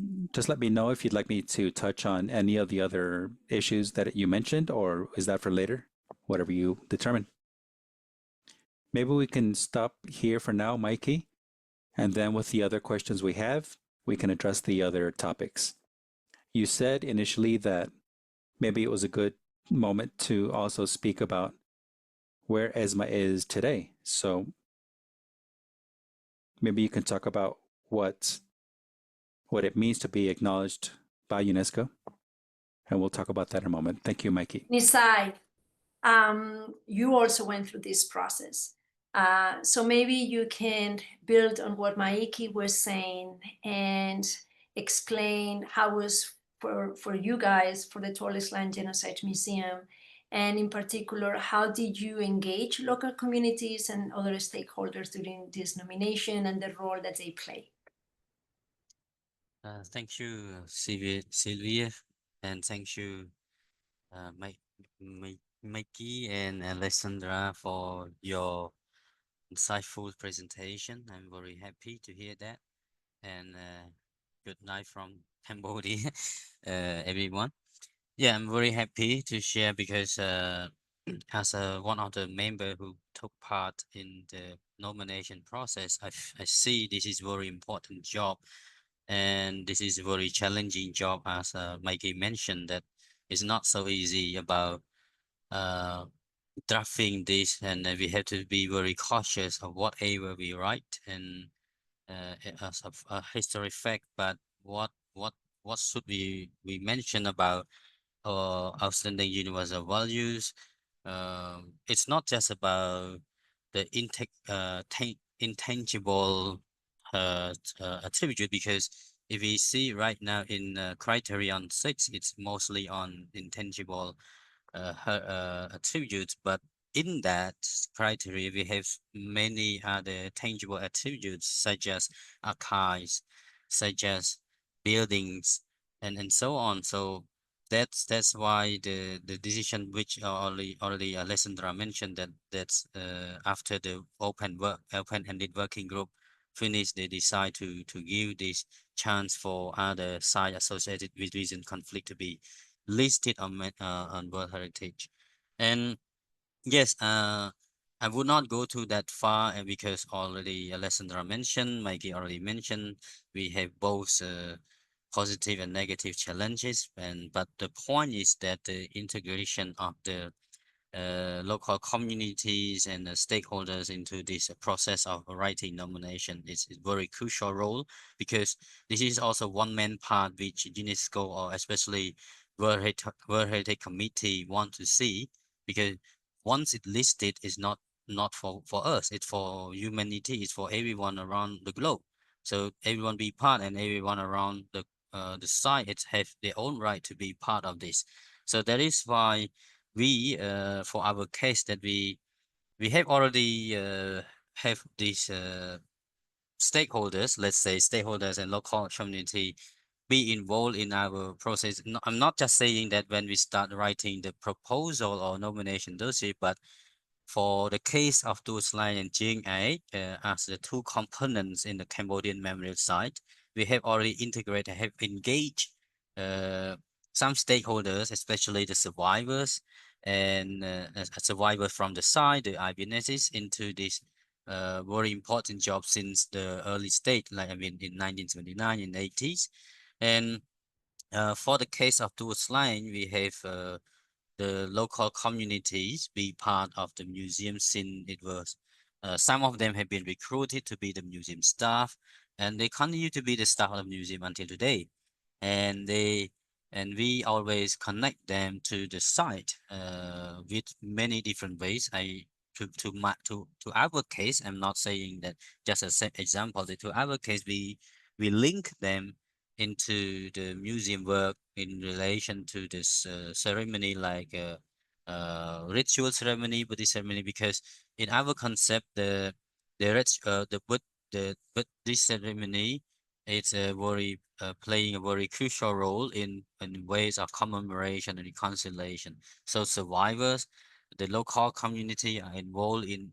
let me know if you'd like me to touch on any of the other issues that you mentioned, or is that for later? Whatever you determine. Maybe we can stop here for now, Mikey, and then with the other questions we have, we can address the other topics. You said initially that maybe it was a good moment to also speak about where ESMA is today. So maybe you can talk about what it means to be acknowledged by UNESCO, and we'll talk about that in a moment. Thank you, Mikey. Nisai, you also went through this process. So maybe you can build on what Maiki was saying and explain how it was for you guys, for the Torres Land Genocide Museum, and in particular, how did you engage local communities and other stakeholders during this nomination and the role that they play? Thank you, Sylvia, and thank you, Mikey and Alessandra, for your insightful presentation. I'm very happy to hear that. And good night from Cambodia, everyone. Yeah, I'm very happy to share because as one of the member who took part in the nomination process, I see this is very important job, and this is a very challenging job, as Mikey mentioned, that it's not so easy about uh, drafting this, and we have to be very cautious of whatever we write, and as a history fact, but what should we mention about outstanding universal values? It's not just about the intangible attribute, because if we see right now in criterion 6, it's mostly on intangible attributes, but in that criteria we have many other tangible attributes, such as archives, such as buildings, and so on. So that's why the decision, which already Alessandra mentioned, that's after the open-ended working group finished, they decide to give this chance for other sites associated with recent conflict to be listed on World Heritage. And yes, I would not go to that far, because already Alessandra mentioned, Mikey already mentioned, we have both positive and negative challenges, but the point is that the integration of the local communities and the stakeholders into this process of writing nomination is a very crucial role, because this is also one main part which UNESCO, or especially World Heritage Committee, want to see, because once it listed, is not for us, it's for humanity, it's for everyone around the globe. So everyone be part, and everyone around the site, it have their own right to be part of this. So that is why we, for our case, that we have already have these stakeholders, let's say stakeholders and local community, be involved in our process. No, I'm not just saying that when we start writing the proposal or nomination dossier, but for the case of Tu Slan and Jing Ai, as the two components in the Cambodian memorial site, we have already integrated, have engaged uh, some stakeholders, especially the survivors and survivors from the site, the eyewitnesses, into this very important job since the early state, like I mean in 1979, in the 80s. And for the case of Tu Slan, we have the local communities be part of the museum since it was some of them have been recruited to be the museum staff, and they continue to be the staff of the museum until today. And we always connect them to the site with many different ways. To our case, I'm not saying that just as an example. To our case, we link them into the museum work in relation to this ceremony, like ritual ceremony, Buddhist ceremony, because in our concept, the Buddhist ceremony, it's a very playing a very crucial role in ways of commemoration and reconciliation. So survivors, the local community are involved in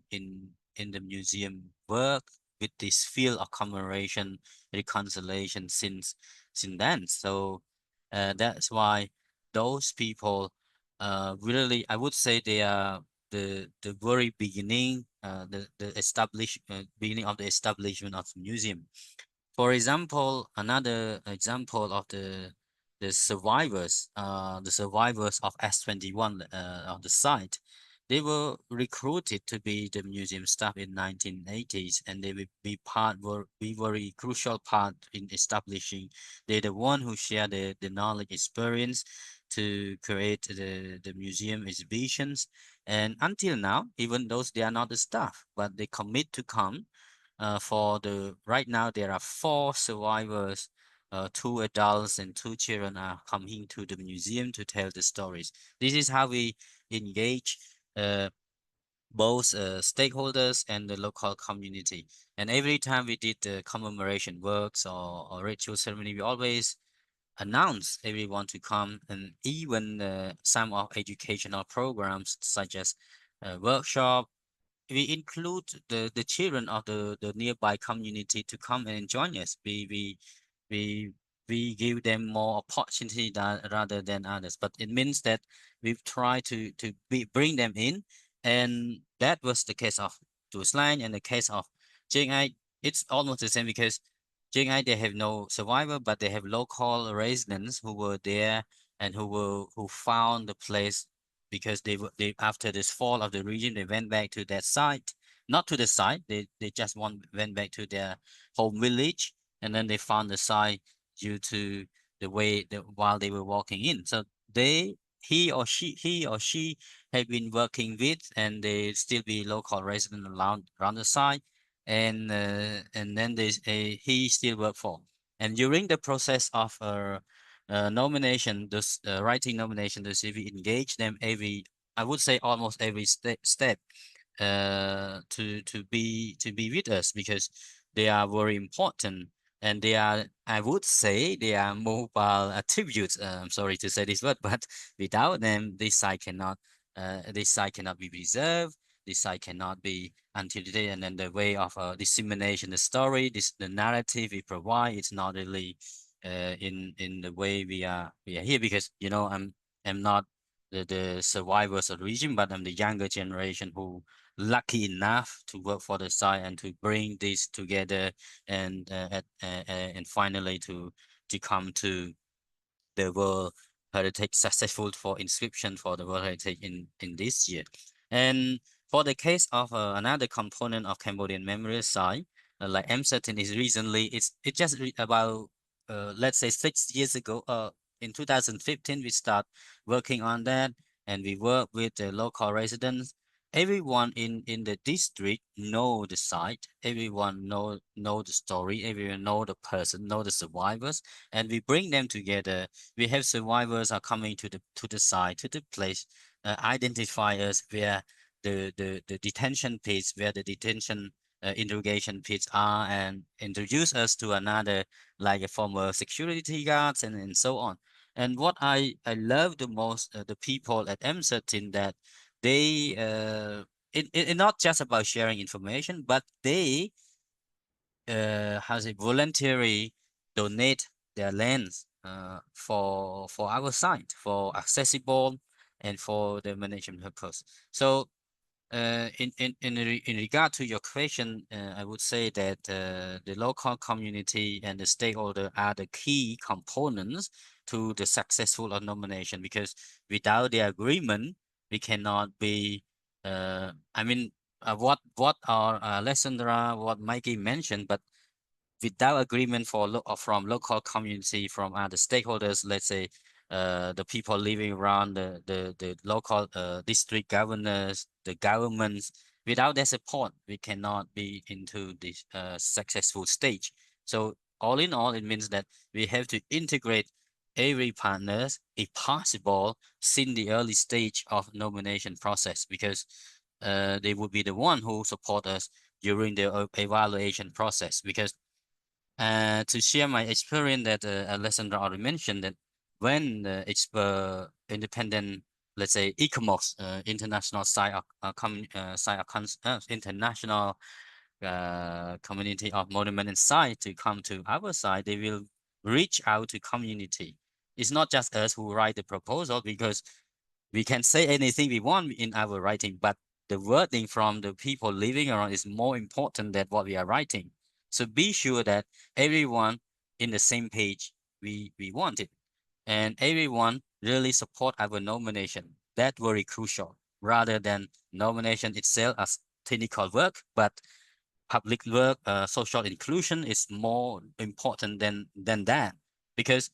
the museum work with this feel of commemoration, reconciliation since then. So that's why those people really, I would say they are the very beginning, beginning of the establishment of the museum. For example, another example of the survivors of S21 of the site, they were recruited to be the museum staff in 1980s, and they will be very crucial part in establishing. They're the one who share the knowledge experience to create the museum exhibitions. And until now, even though they are not the staff, but they commit to come right now, there are 4 survivors, 2 adults and 2 children are coming to the museum to tell the stories. This is how we engage both stakeholders and the local community. And every time we did the commemoration works or ritual ceremony, we always announce everyone to come, and even some of educational programs such as workshop, we include the children of the nearby community to come and join us. We we give them more opportunity rather than others. But it means that we've tried to bring them in, and that was the case of Slang and the case of Chiang Ai. It's almost the same because Chiang Ai, they have no survivor, but they have local residents who were there and who found the place because they after this fall of the region, they went back to that site, not to the site, they just went back to their home village, and then they found the site due to the way that while they were walking in. So he or she have been working with, and they still be local resident around the site, and then he still work for. And during the process of nomination, this writing nomination, the CV engage them I would say almost every step to be with us, because they are very important, and they are, I would say, they are mobile attributes. I'm sorry to say this word, but without them, this site cannot be preserved. This site cannot be until today. And then the way of dissemination, the story, the narrative we provide, it's not really in the way we are here, because I'm not the survivors of the region, but I'm the younger generation who lucky enough to work for the site and to bring this together, and finally to come to the World Heritage successful for inscription for the World Heritage in this year. And for the case of another component of Cambodian memorial site, like M13 is recently, it's just about let's say 6 years ago. In 2015 we start working on that, and we work with the local residents everyone in the district know the site, everyone know the story, everyone know the person, know the survivors, and we bring them together. We have survivors are coming to the site, to the place, identify us where the detention pits, where the detention interrogation pits are, and introduce us to another, like a former security guards, and so on. And what I love the most, the people at M13, that they it not just about sharing information, but they voluntarily donate their lands for our site, for accessible and for the management purpose. So in regard to your question, I would say that the local community and the stakeholder are the key components to the successful nomination, because without the agreement, we cannot be. I mean, what our Alessandra, what Mikey mentioned, but without agreement from local community, from other stakeholders, let's say the people living around the local district governors, the governments, without their support, we cannot be into this successful stage. So all in all, it means that we have to integrate every partners, if possible, since the early stage of nomination process, because they would be the one who support us during the evaluation process. Because to share my experience that Alessandra already mentioned, that when the independent, let's say, ICMOS, international international community of monument and site, to come to our side, they will reach out to community. It's not just us who write the proposal, because we can say anything we want in our writing, but the wording from the people living around is more important than what we are writing. So be sure that everyone in the same page we want it, and everyone really support our nomination. That's very crucial, rather than nomination itself as technical work, but public work, social inclusion is more important than that, because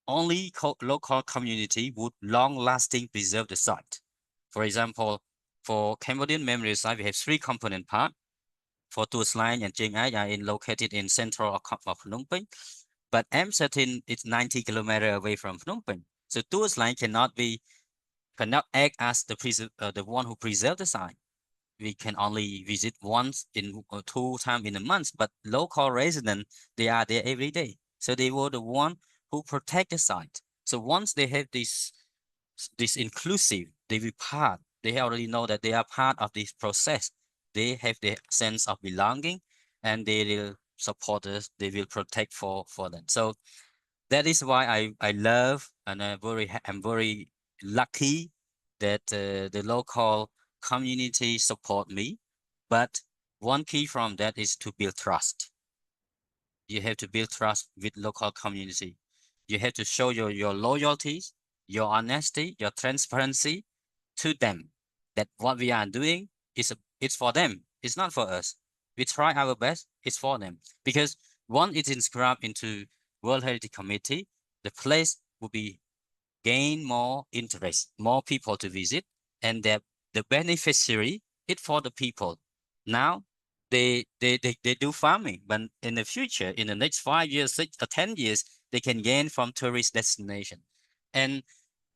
only local community would long-lasting preserve the site. For example, for Cambodian memory site, we have 3 component part. For Tuas Line and Chiang Ai are located in central of Phnom Penh, but M13 is 90 kilometers away from Phnom Penh. So Tuas Line cannot act as the one who preserve the site. We can only visit once in 2 times in a month, but local residents, they are there every day. So they were the one who protect the site. So once they have this inclusive, they will part. They already know that they are part of this process. They have the sense of belonging, and they will support us. They will protect for them. So that is why I love, and I'm very lucky that the local community support me. But one key from that is to build trust. You have to build trust with local community. You have to show your loyalties, your honesty, your transparency to them, that what we are doing it's for them. It's not for us. We try our best. It's for them. Because once it's inscribed into World Heritage Committee, the place will be gain more interest, more people to visit, and the beneficiary is for the people. Now they do farming, but in the future, in the next 5 years, 6 or 10 years, they can gain from tourist destination. And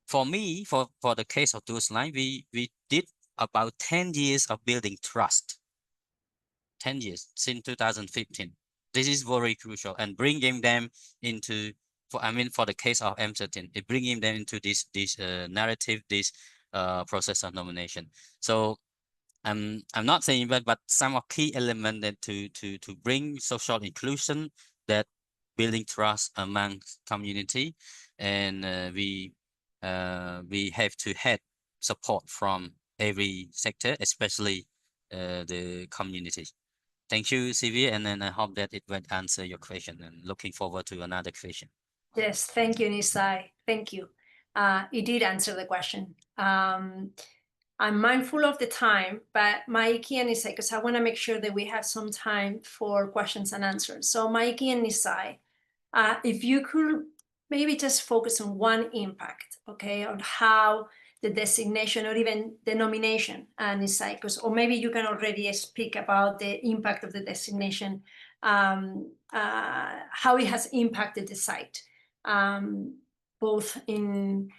for me, for the case of Tuas Line, we did about 10 years of building trust. 10 years since 2015. This is very crucial, and bringing them into, for the case of M13, it bringing them into this narrative, this process of nomination. So I'm not saying but some of key elements that to bring social inclusion, that building trust among community, and we have to have support from every sector, especially the community. Thank you, Sylvia, and then I hope that it will answer your question, and looking forward to another question. Yes, thank you, Nisai. Thank you. It did answer the question. I'm mindful of the time, but Mikey and Nisai, because I want to make sure that we have some time for questions and answers. So Mikey and Nisai, if you could maybe just focus on one impact, okay, on how the designation or even the nomination and its cycles. Or maybe you can already speak about the impact of the designation, how it has impacted the site, both in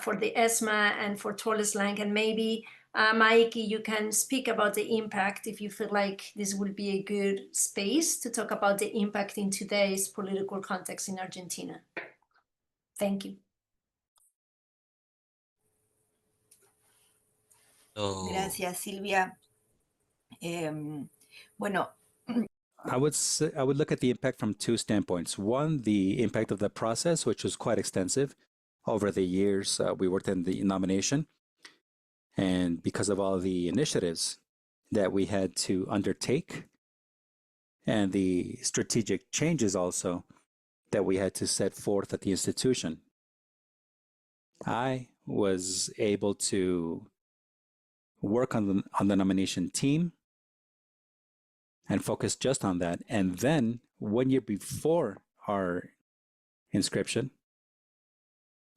for the ESMA and for Torres Lang. And maybe, Mikey, you can speak about the impact if you feel like this would be a good space to talk about the impact in today's political context in Argentina. Thank you. Gracias, Silvia. Bueno, I would look at the impact from two standpoints. One, the impact of the process, which was quite extensive. Over the years, we worked in the nomination, and because of all the initiatives that we had to undertake and the strategic changes also that we had to set forth at the institution, I was able to work on the nomination team and focus just on that. And then 1 year before our inscription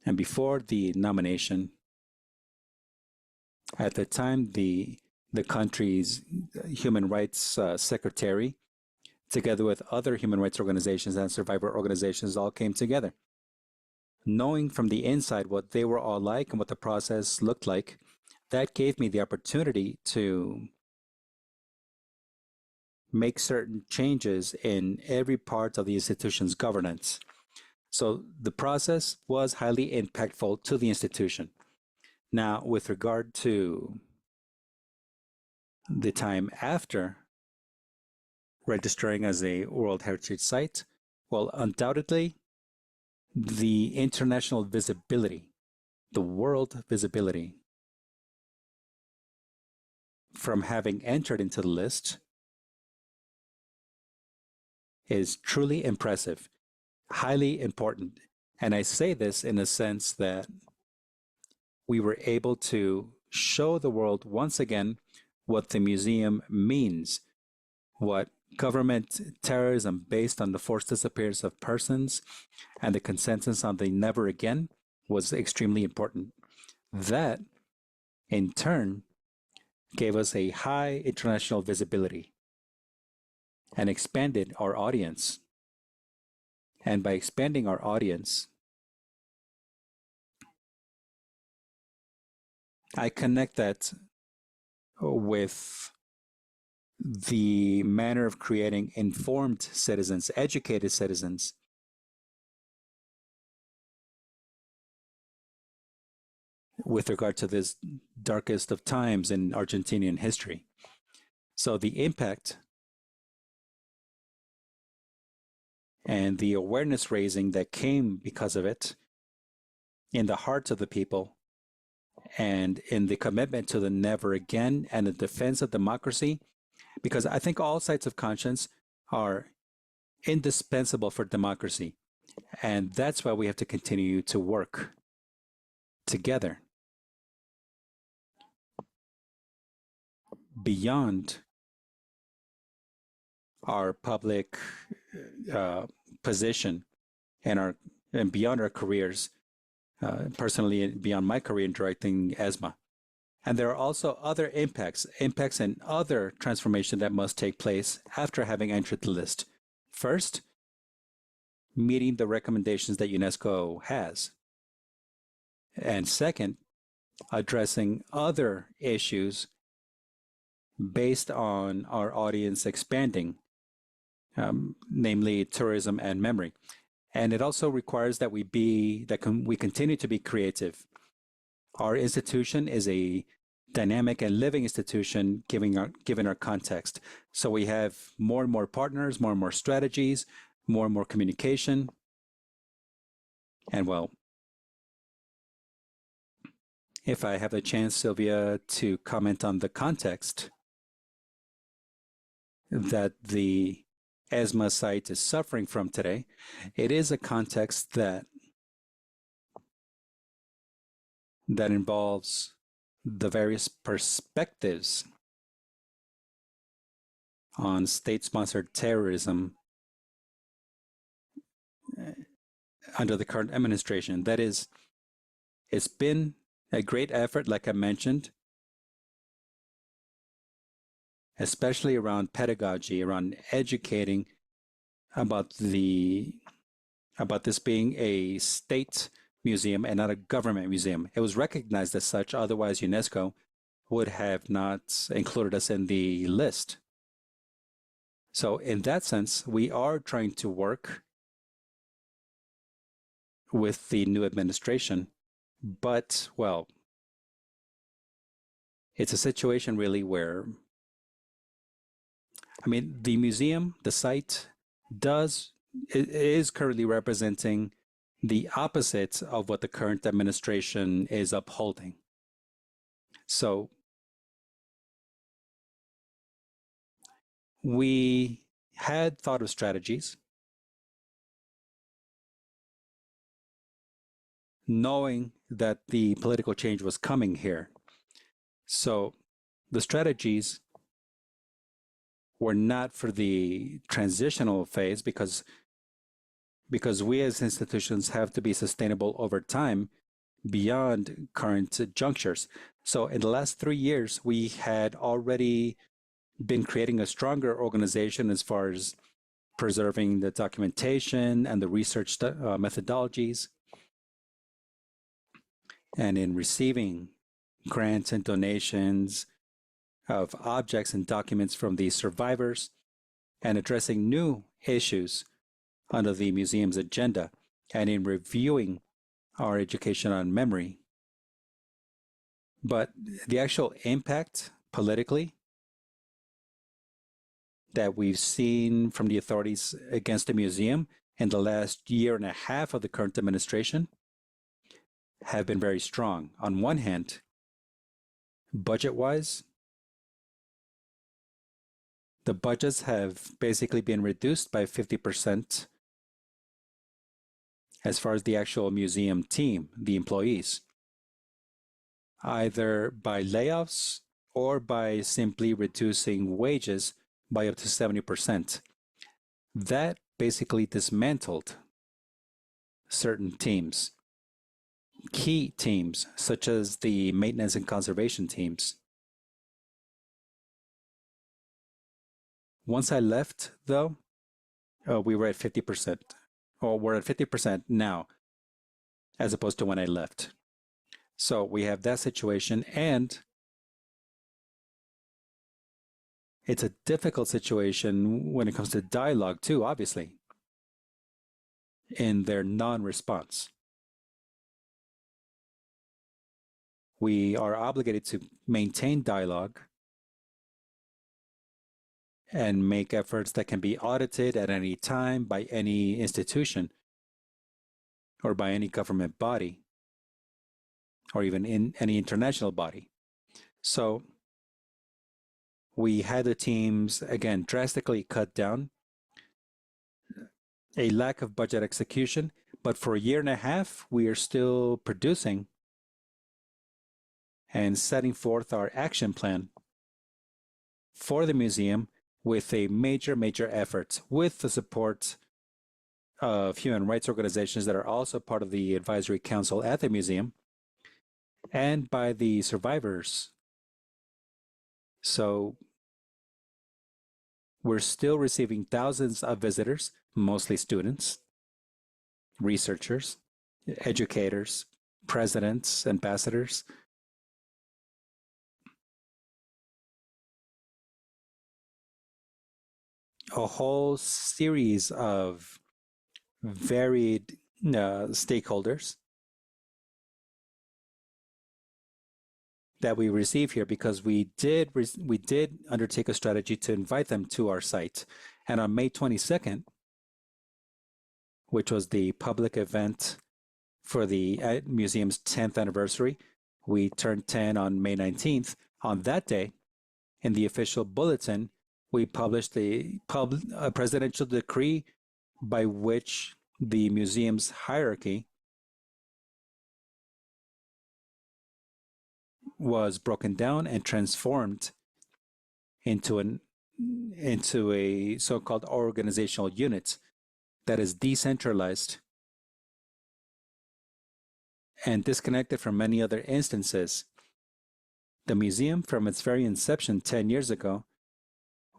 and before the nomination, at the time, the country's human rights secretary, together with other human rights organizations and survivor organizations, all came together. Knowing from the inside what they were all like and what the process looked like, that gave me the opportunity to make certain changes in every part of the institution's governance. So the process was highly impactful to the institution. Now, with regard to the time after registering as a World Heritage Site, well, undoubtedly, the international visibility, the world visibility from having entered into the list is truly impressive, highly important. And I say this in a sense that we were able to show the world once again what the museum means, what government terrorism based on the forced disappearance of persons and the consensus on the never again was extremely important. That, in turn, gave us a high international visibility and expanded our audience. And by expanding our audience, I connect that with the manner of creating informed citizens, educated citizens, with regard to this darkest of times in Argentinian history. So the impact and the awareness raising that came because of it in the hearts of the people and in the commitment to the never again and the defense of democracy, because I think all sites of conscience are indispensable for democracy. And that's why we have to continue to work together beyond our public position and beyond our careers, personally beyond my career in directing ESMA. And there are also other impacts and other transformation that must take place after having entered the list. First, meeting the recommendations that UNESCO has. And second, addressing other issues based on our audience expanding, namely tourism and memory. And it also requires that we continue to be creative. Our institution is a dynamic and living institution given our context. So we have more and more partners, more and more strategies, more and more communication. And well, if I have a chance, Sylvia, to comment on the context that the ESMA site is suffering from today, it is a context that involves the various perspectives on state-sponsored terrorism under the current administration. That is, it's been a great effort, like I mentioned, especially around pedagogy, around educating about this being a state museum and not a government museum. It was recognized as such, otherwise UNESCO would have not included us in the list. So in that sense, we are trying to work with the new administration, but, well, it's a situation really where, I mean, the museum, the site, is currently representing the opposite of what the current administration is upholding. So we had thought of strategies, knowing that the political change was coming here. So the strategies were not for the transitional phase because we as institutions have to be sustainable over time beyond current junctures. So in the last 3 years, we had already been creating a stronger organization as far as preserving the documentation and the research methodologies, and in receiving grants and donations of objects and documents from the survivors, and addressing new issues under the museum's agenda, and in reviewing our education on memory. But the actual impact politically that we've seen from the authorities against the museum in the last year and a half of the current administration have been very strong. On one hand, budget-wise, the budgets have basically been reduced by 50% as far as the actual museum team, the employees, either by layoffs or by simply reducing wages by up to 70%. That basically dismantled certain teams, key teams, such as the maintenance and conservation teams. Once I left, though, we were at 50%, or we're at 50% now, as opposed to when I left. So we have that situation, and it's a difficult situation when it comes to dialogue too, obviously, in their non-response. We are obligated to maintain dialogue and make efforts that can be audited at any time by any institution or by any government body or even in any international body. So we had the teams, again, drastically cut down, a lack of budget execution, but for a year and a half, we are still producing and setting forth our action plan for the museum with a major effort, with the support of human rights organizations that are also part of the advisory council at the museum, and by the survivors. So we're still receiving thousands of visitors, mostly students, researchers, educators, presidents, ambassadors. A whole series of varied stakeholders that we receive here, because we did undertake a strategy to invite them to our site. And on May 22nd, which was the public event for the museum's 10th anniversary, we turned 10 on May 19th. On that day, in the official bulletin, we published a presidential decree by which the museum's hierarchy was broken down and transformed into a so-called organizational unit that is decentralized and disconnected from many other instances. The museum, from its very inception 10 years ago,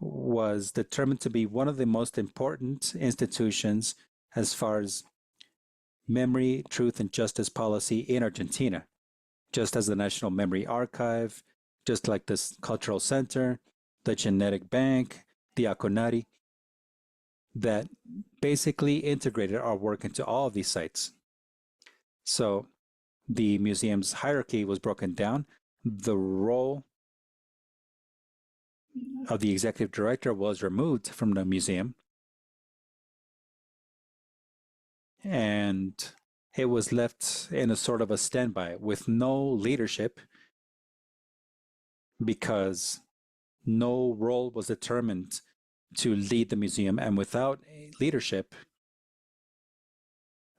was determined to be one of the most important institutions as far as memory, truth, and justice policy in Argentina, just as the National Memory Archive, just like this Cultural Center, the Genetic Bank, the Aconari, that basically integrated our work into all of these sites. So the museum's hierarchy was broken down. The role of the executive director was removed from the museum, and it was left in a sort of a standby with no leadership, because no role was determined to lead the museum, and without leadership,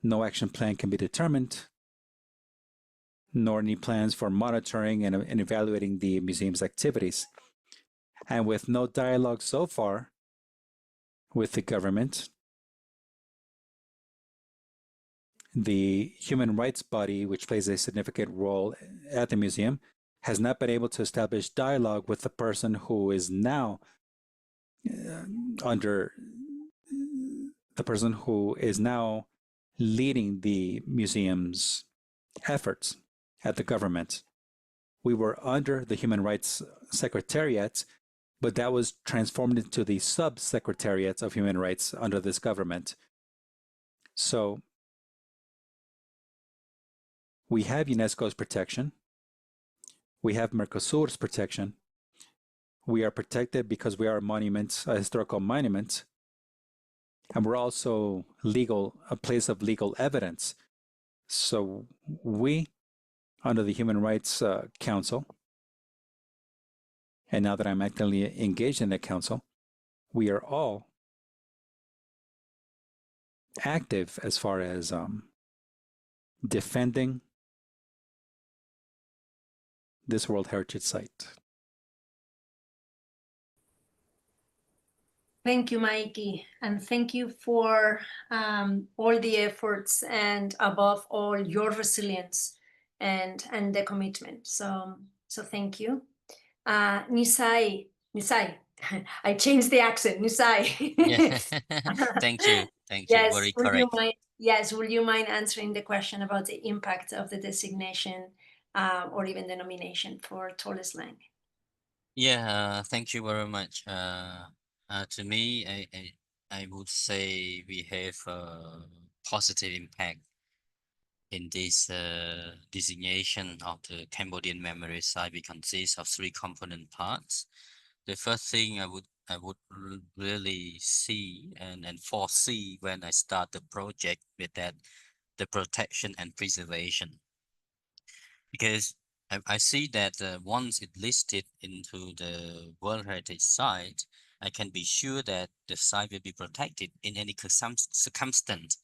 no action plan can be determined, nor any plans for monitoring and evaluating the museum's activities. And with no dialogue so far with the government, the human rights body, which plays a significant role at the museum, has not been able to establish dialogue with the person who is now leading the museum's efforts at the government. We were under the Human Rights Secretariat, but that was transformed into the Sub-Secretariat of Human Rights under this government. So we have UNESCO's protection. We have Mercosur's protection. We are protected because we are a monument, a historical monument. And we're also a place of legal evidence. So we, under the Human Rights Council, and now that I'm actively engaged in that council, we are all active as far as defending this World Heritage Site. Thank you, Mikey, and thank you for all the efforts, and above all, your resilience and the commitment. So thank you. Nisai, I changed the accent, Nisai. Yeah. Thank you. Yes, Very would correct. would you mind answering the question about the impact of the designation or even the nomination for tallest land? Yeah, thank you very much. To me, I would say we have a positive impact in this designation of the Cambodian memory site. We consist of 3 component parts. The first thing I would really see and foresee when I start the project with that, the protection and preservation, because I see that once it listed into the World Heritage Site, I can be sure that the site will be protected in any circumstance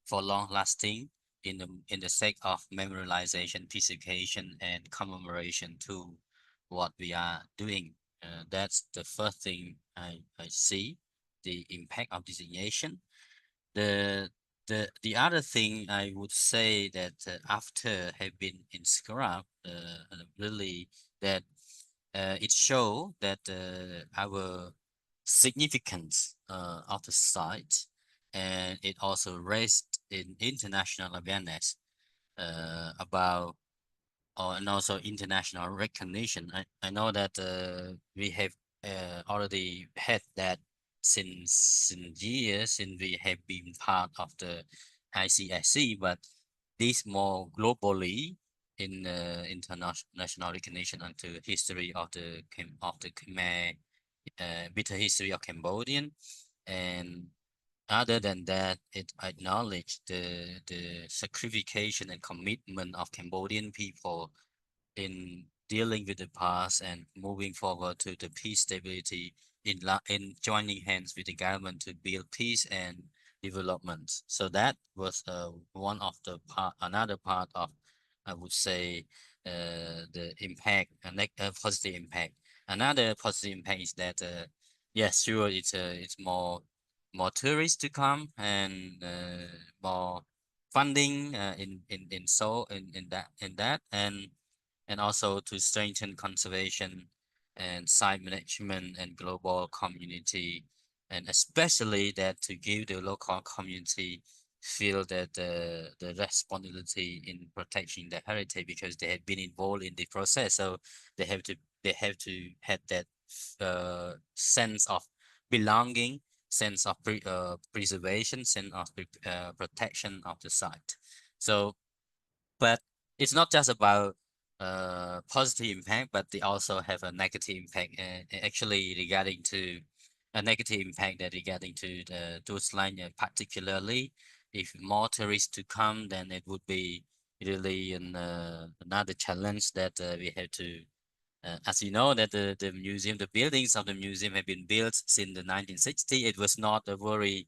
for long lasting in the sake of memorialization, preservation, and commemoration to what we are doing. That's the first thing I see, the impact of designation. The other thing I would say that after have been inscribed, really that it show that our significance of the site, and it also raised in international awareness about and also international recognition. I know that we have already had that since years, since we have been part of the ICSC, but this more globally in international recognition onto history of the Khmer, with the history of Cambodian. And other than that, it acknowledged the sacrification and commitment of Cambodian people in dealing with the past and moving forward to the peace, stability, in joining hands with the government to build peace and development. So that was one of the another part of, I would say, the impact, a positive impact. Another positive impact is that yes, sure, it's more tourists to come, and more funding in that and also to strengthen conservation and site management and global community, and especially that to give the local community feel that the responsibility in protecting the heritage, because they have been involved in the process, so they have to have that sense of belonging, sense of preservation, sense of protection of the site. So, but it's not just about positive impact, but they also have a negative impact. Actually, regarding to a negative impact that regarding to the those line, particularly if more tourists to come, then it would be really another challenge that we have to. As you know, that the museum, the buildings of the museum have been built since the 1960s. It was not a very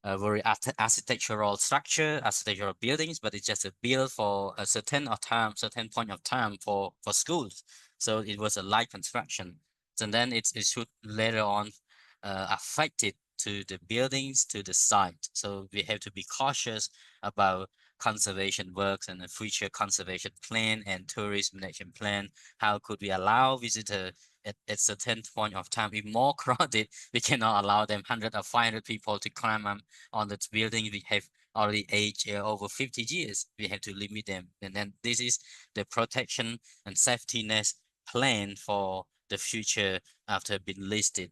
architectural structure, architectural buildings, but it's just a build for a certain point of time for schools. So it was a light construction. And then it should later on affect it to the buildings, to the site. So we have to be cautious about conservation works and a future conservation plan and tourist management plan. How could we allow visitors at certain point of time? If more crowded, we cannot allow them 100 or 500 people to climb on the building. We have already aged over 50 years. We have to limit them. And then this is the protection and safety net plan for the future after being listed.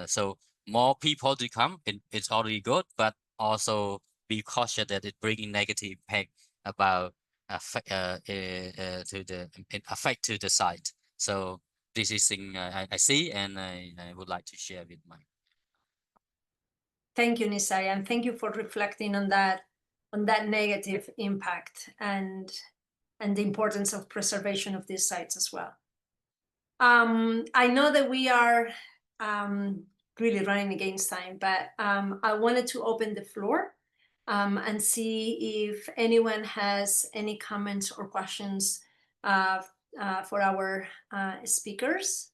So more people to come, it's already good, but also be cautious that it bringing negative impact about affect to the affect to the site. So this is thing I see, and I would like to share with my. Thank you, Nisari, and thank you for reflecting on that negative impact and the importance of preservation of these sites as well. I know that we are really running against time, but I wanted to open the floor and see if anyone has any comments or questions for our speakers.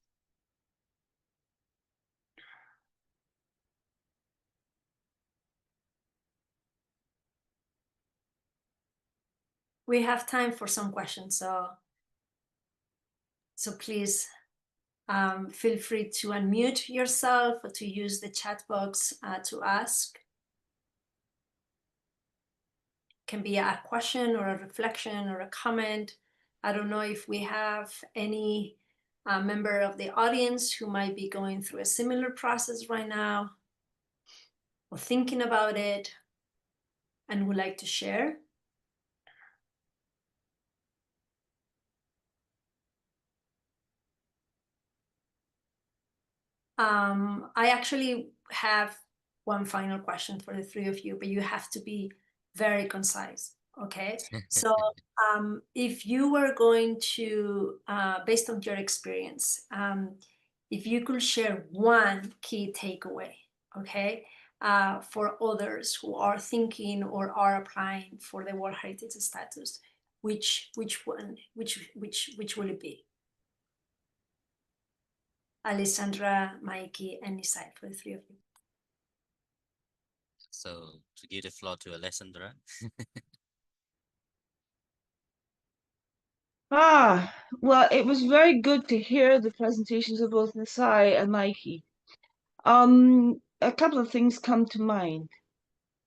We have time for some questions, so please feel free to unmute yourself or to use the chat box to ask. Can be a question or a reflection or a comment. I don't know if we have any member of the audience who might be going through a similar process right now or thinking about it and would like to share. I actually have one final question for the three of you, but you have to be very concise, okay? So if you were going to, based on your experience, if you could share one key takeaway, okay, for others who are thinking or are applying for the World Heritage status, which will it be? Alessandra, Mikey, and Nisai, for the three of you. So to give the floor to Alessandra. Well, it was very good to hear the presentations of both Nisai and Mikey. A couple of things come to mind.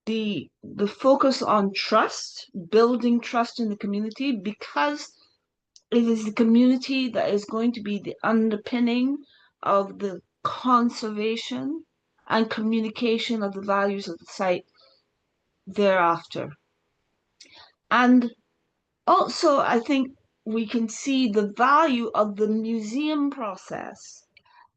The focus on trust, building trust in the community, because it is the community that is going to be the underpinning of the conservation and communication of the values of the site thereafter. And also, I think we can see the value of the museum process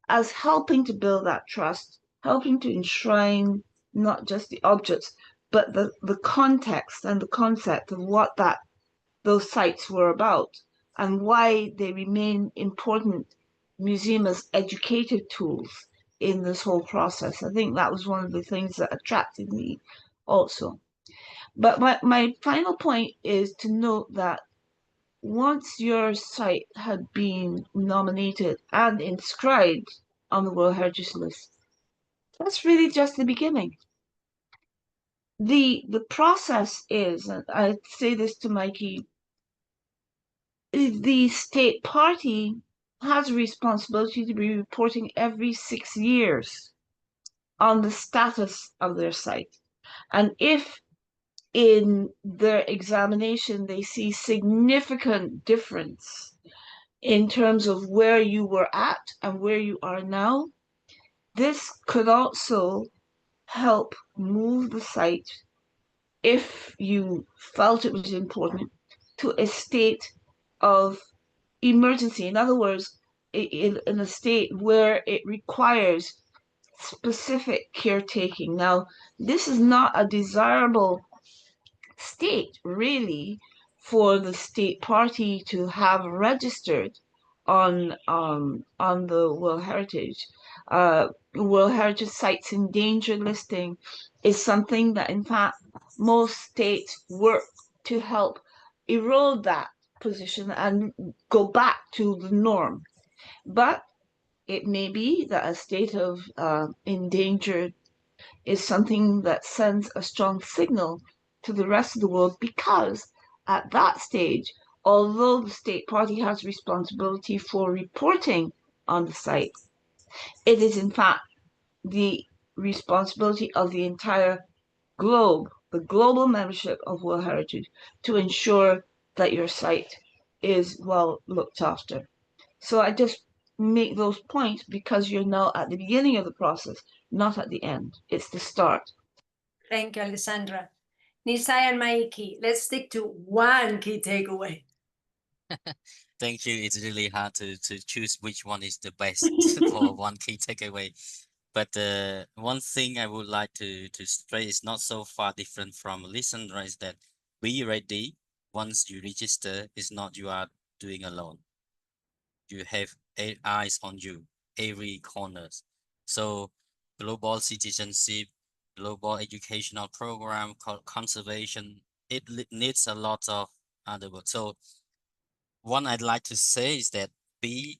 as helping to build that trust, helping to enshrine not just the objects, but the context and the concept of what those sites were about and why they remain important museum as educative tools in this whole process. I think that was one of the things that attracted me also. But my final point is to note that once your site had been nominated and inscribed on the World Heritage List, that's really just the beginning. the process is, and I say this to Mikey, the state party has a responsibility to be reporting every 6 years on the status of their site. And if in their examination they see significant difference in terms of where you were at and where you are now, this could also help move the site, if you felt it was important, to a state of emergency. In other words, in a state where it requires specific caretaking. Now, this is not a desirable state, really, for the state party to have registered on the World Heritage. World Heritage Sites in Danger listing is something that, in fact, most states work to help erode that position and go back to the norm. But it may be that a state of endangered is something that sends a strong signal to the rest of the world, because at that stage, although the state party has responsibility for reporting on the site, it is in fact the responsibility of the entire globe, the global membership of World Heritage, to ensure that your site is well looked after. So I just make those points because you're now at the beginning of the process, not at the end. It's the start. Thank you, Alessandra. Nisai and Maiki, let's stick to one key takeaway. Thank you. It's really hard to choose which one is the best for one key takeaway. But one thing I would like to stress is not so far different from Lysandra, is that be ready once you register. Is not you are doing alone. You have eyes on you, every corner. So global citizenship, global educational program, conservation, it needs a lot of other work. So one I'd like to say is that be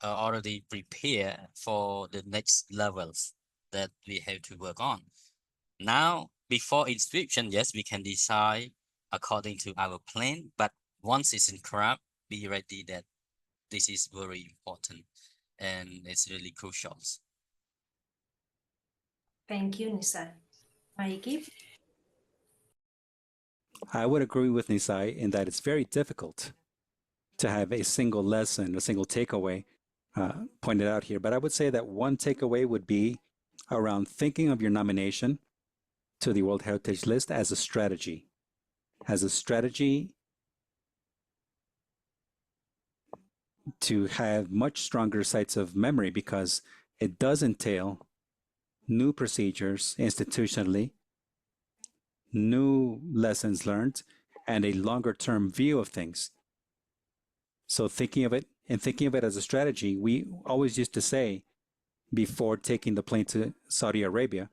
already prepare for the next levels that we have to work on. Now, before inscription, yes, we can decide according to our plan, but once it's in craft, be ready that this is very important and it's really crucial. Thank you, Nisai. Maiki? I would agree with Nisai in that it's very difficult to have a single lesson, a single takeaway pointed out here. But I would say that one takeaway would be around thinking of your nomination to the World Heritage List as a strategy to have much stronger sites of memory, because it does entail new procedures institutionally, new lessons learned, and a longer term view of things. So thinking of it as a strategy, we always used to say before taking the plane to Saudi Arabia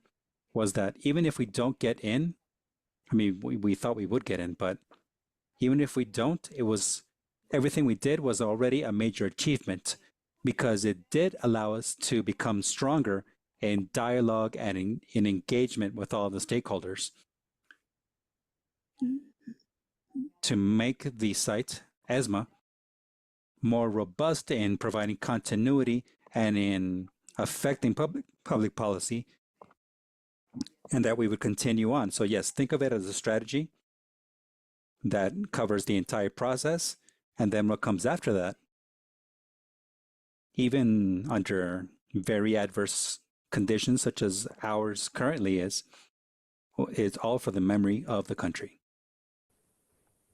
was that even if we don't get in, I mean, we thought we would get in, but even if we don't, it was everything we did was already a major achievement, because it did allow us to become stronger in dialogue and in engagement with all the stakeholders to make the site, ESMA, more robust in providing continuity and in affecting public policy, and that we would continue on. So yes, think of it as a strategy that covers the entire process, and then what comes after that, even under very adverse conditions such as ours currently is, it's all for the memory of the country.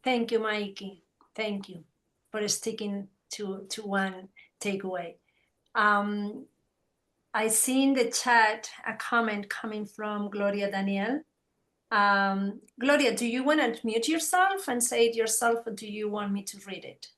Thank you, Maiki. Thank you for sticking to one takeaway. I see in the chat a comment coming from Gloria Daniel. Gloria, do you want to mute yourself and say it yourself, or do you want me to read it?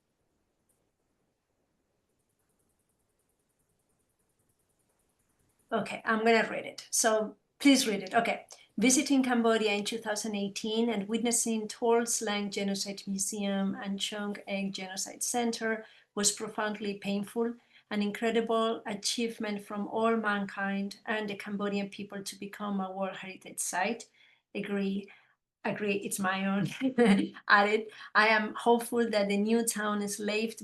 Okay, I'm going to read it. So please read it. Okay. Visiting Cambodia in 2018 and witnessing Tuol Sleng Genocide Museum and Chung Ek Genocide Center was profoundly painful, an incredible achievement from all mankind and the Cambodian people to become a World Heritage Site. agree, it's my own added. I am hopeful that the new town enslaved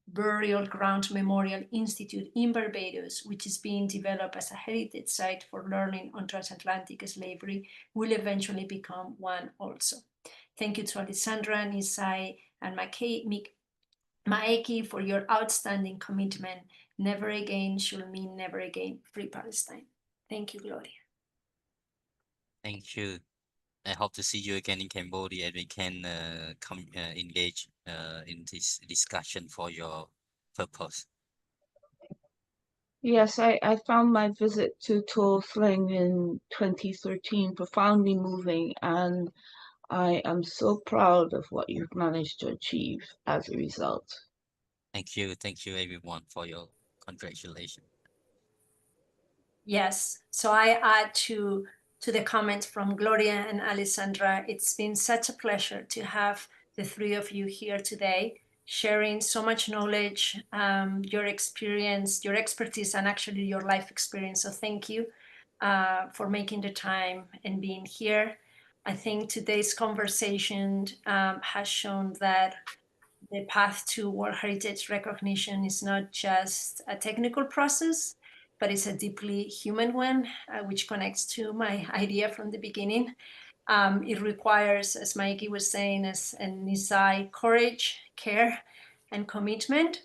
burial ground memorial institute in Barbados, which is being developed as a heritage site for learning on transatlantic slavery, will eventually become one also. Thank you to Alessandra, Nisai, and Maeki for your outstanding commitment. Never again should mean never again free Palestine. Thank you, Gloria. Thank you. I hope to see you again in Cambodia and we can engage in this discussion for your purpose. Yes, I found my visit to Tuol Sleng in 2013 profoundly moving, and I am so proud of what you've managed to achieve as a result. Thank you everyone for your congratulations. Yes, so I add to the comments from Gloria and Alessandra. It's been such a pleasure to have the three of you here today, sharing so much knowledge, your experience, your expertise, and actually your life experience. So thank you for making the time and being here. I think today's conversation has shown that the path to World Heritage recognition is not just a technical process, but it's a deeply human one, which connects to my idea from the beginning. It requires, as Mikey was saying, and Nisai, courage, care, and commitment.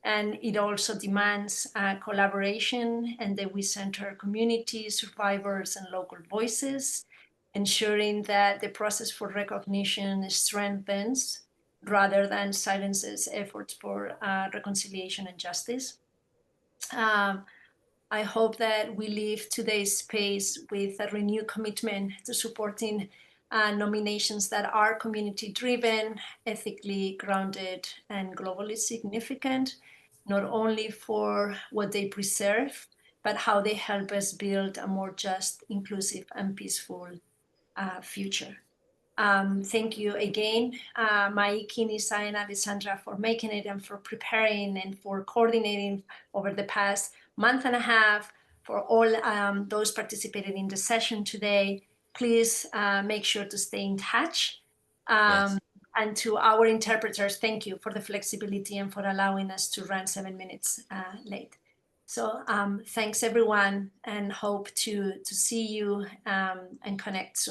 And it also demands collaboration and that we center community, survivors, and local voices, ensuring that the process for recognition strengthens rather than silences efforts for reconciliation and justice. I hope that we leave today's space with a renewed commitment to supporting nominations that are community-driven, ethically grounded, and globally significant, not only for what they preserve, but how they help us build a more just, inclusive, and peaceful future. Thank you again, Maiki, Nisai, and Alessandra, for making it and for preparing and for coordinating over the past month and a half. For all those participating in the session today, please make sure to stay in touch. Yes. And to our interpreters, thank you for the flexibility and for allowing us to run 7 minutes late. So thanks everyone, and hope to see you and connect soon.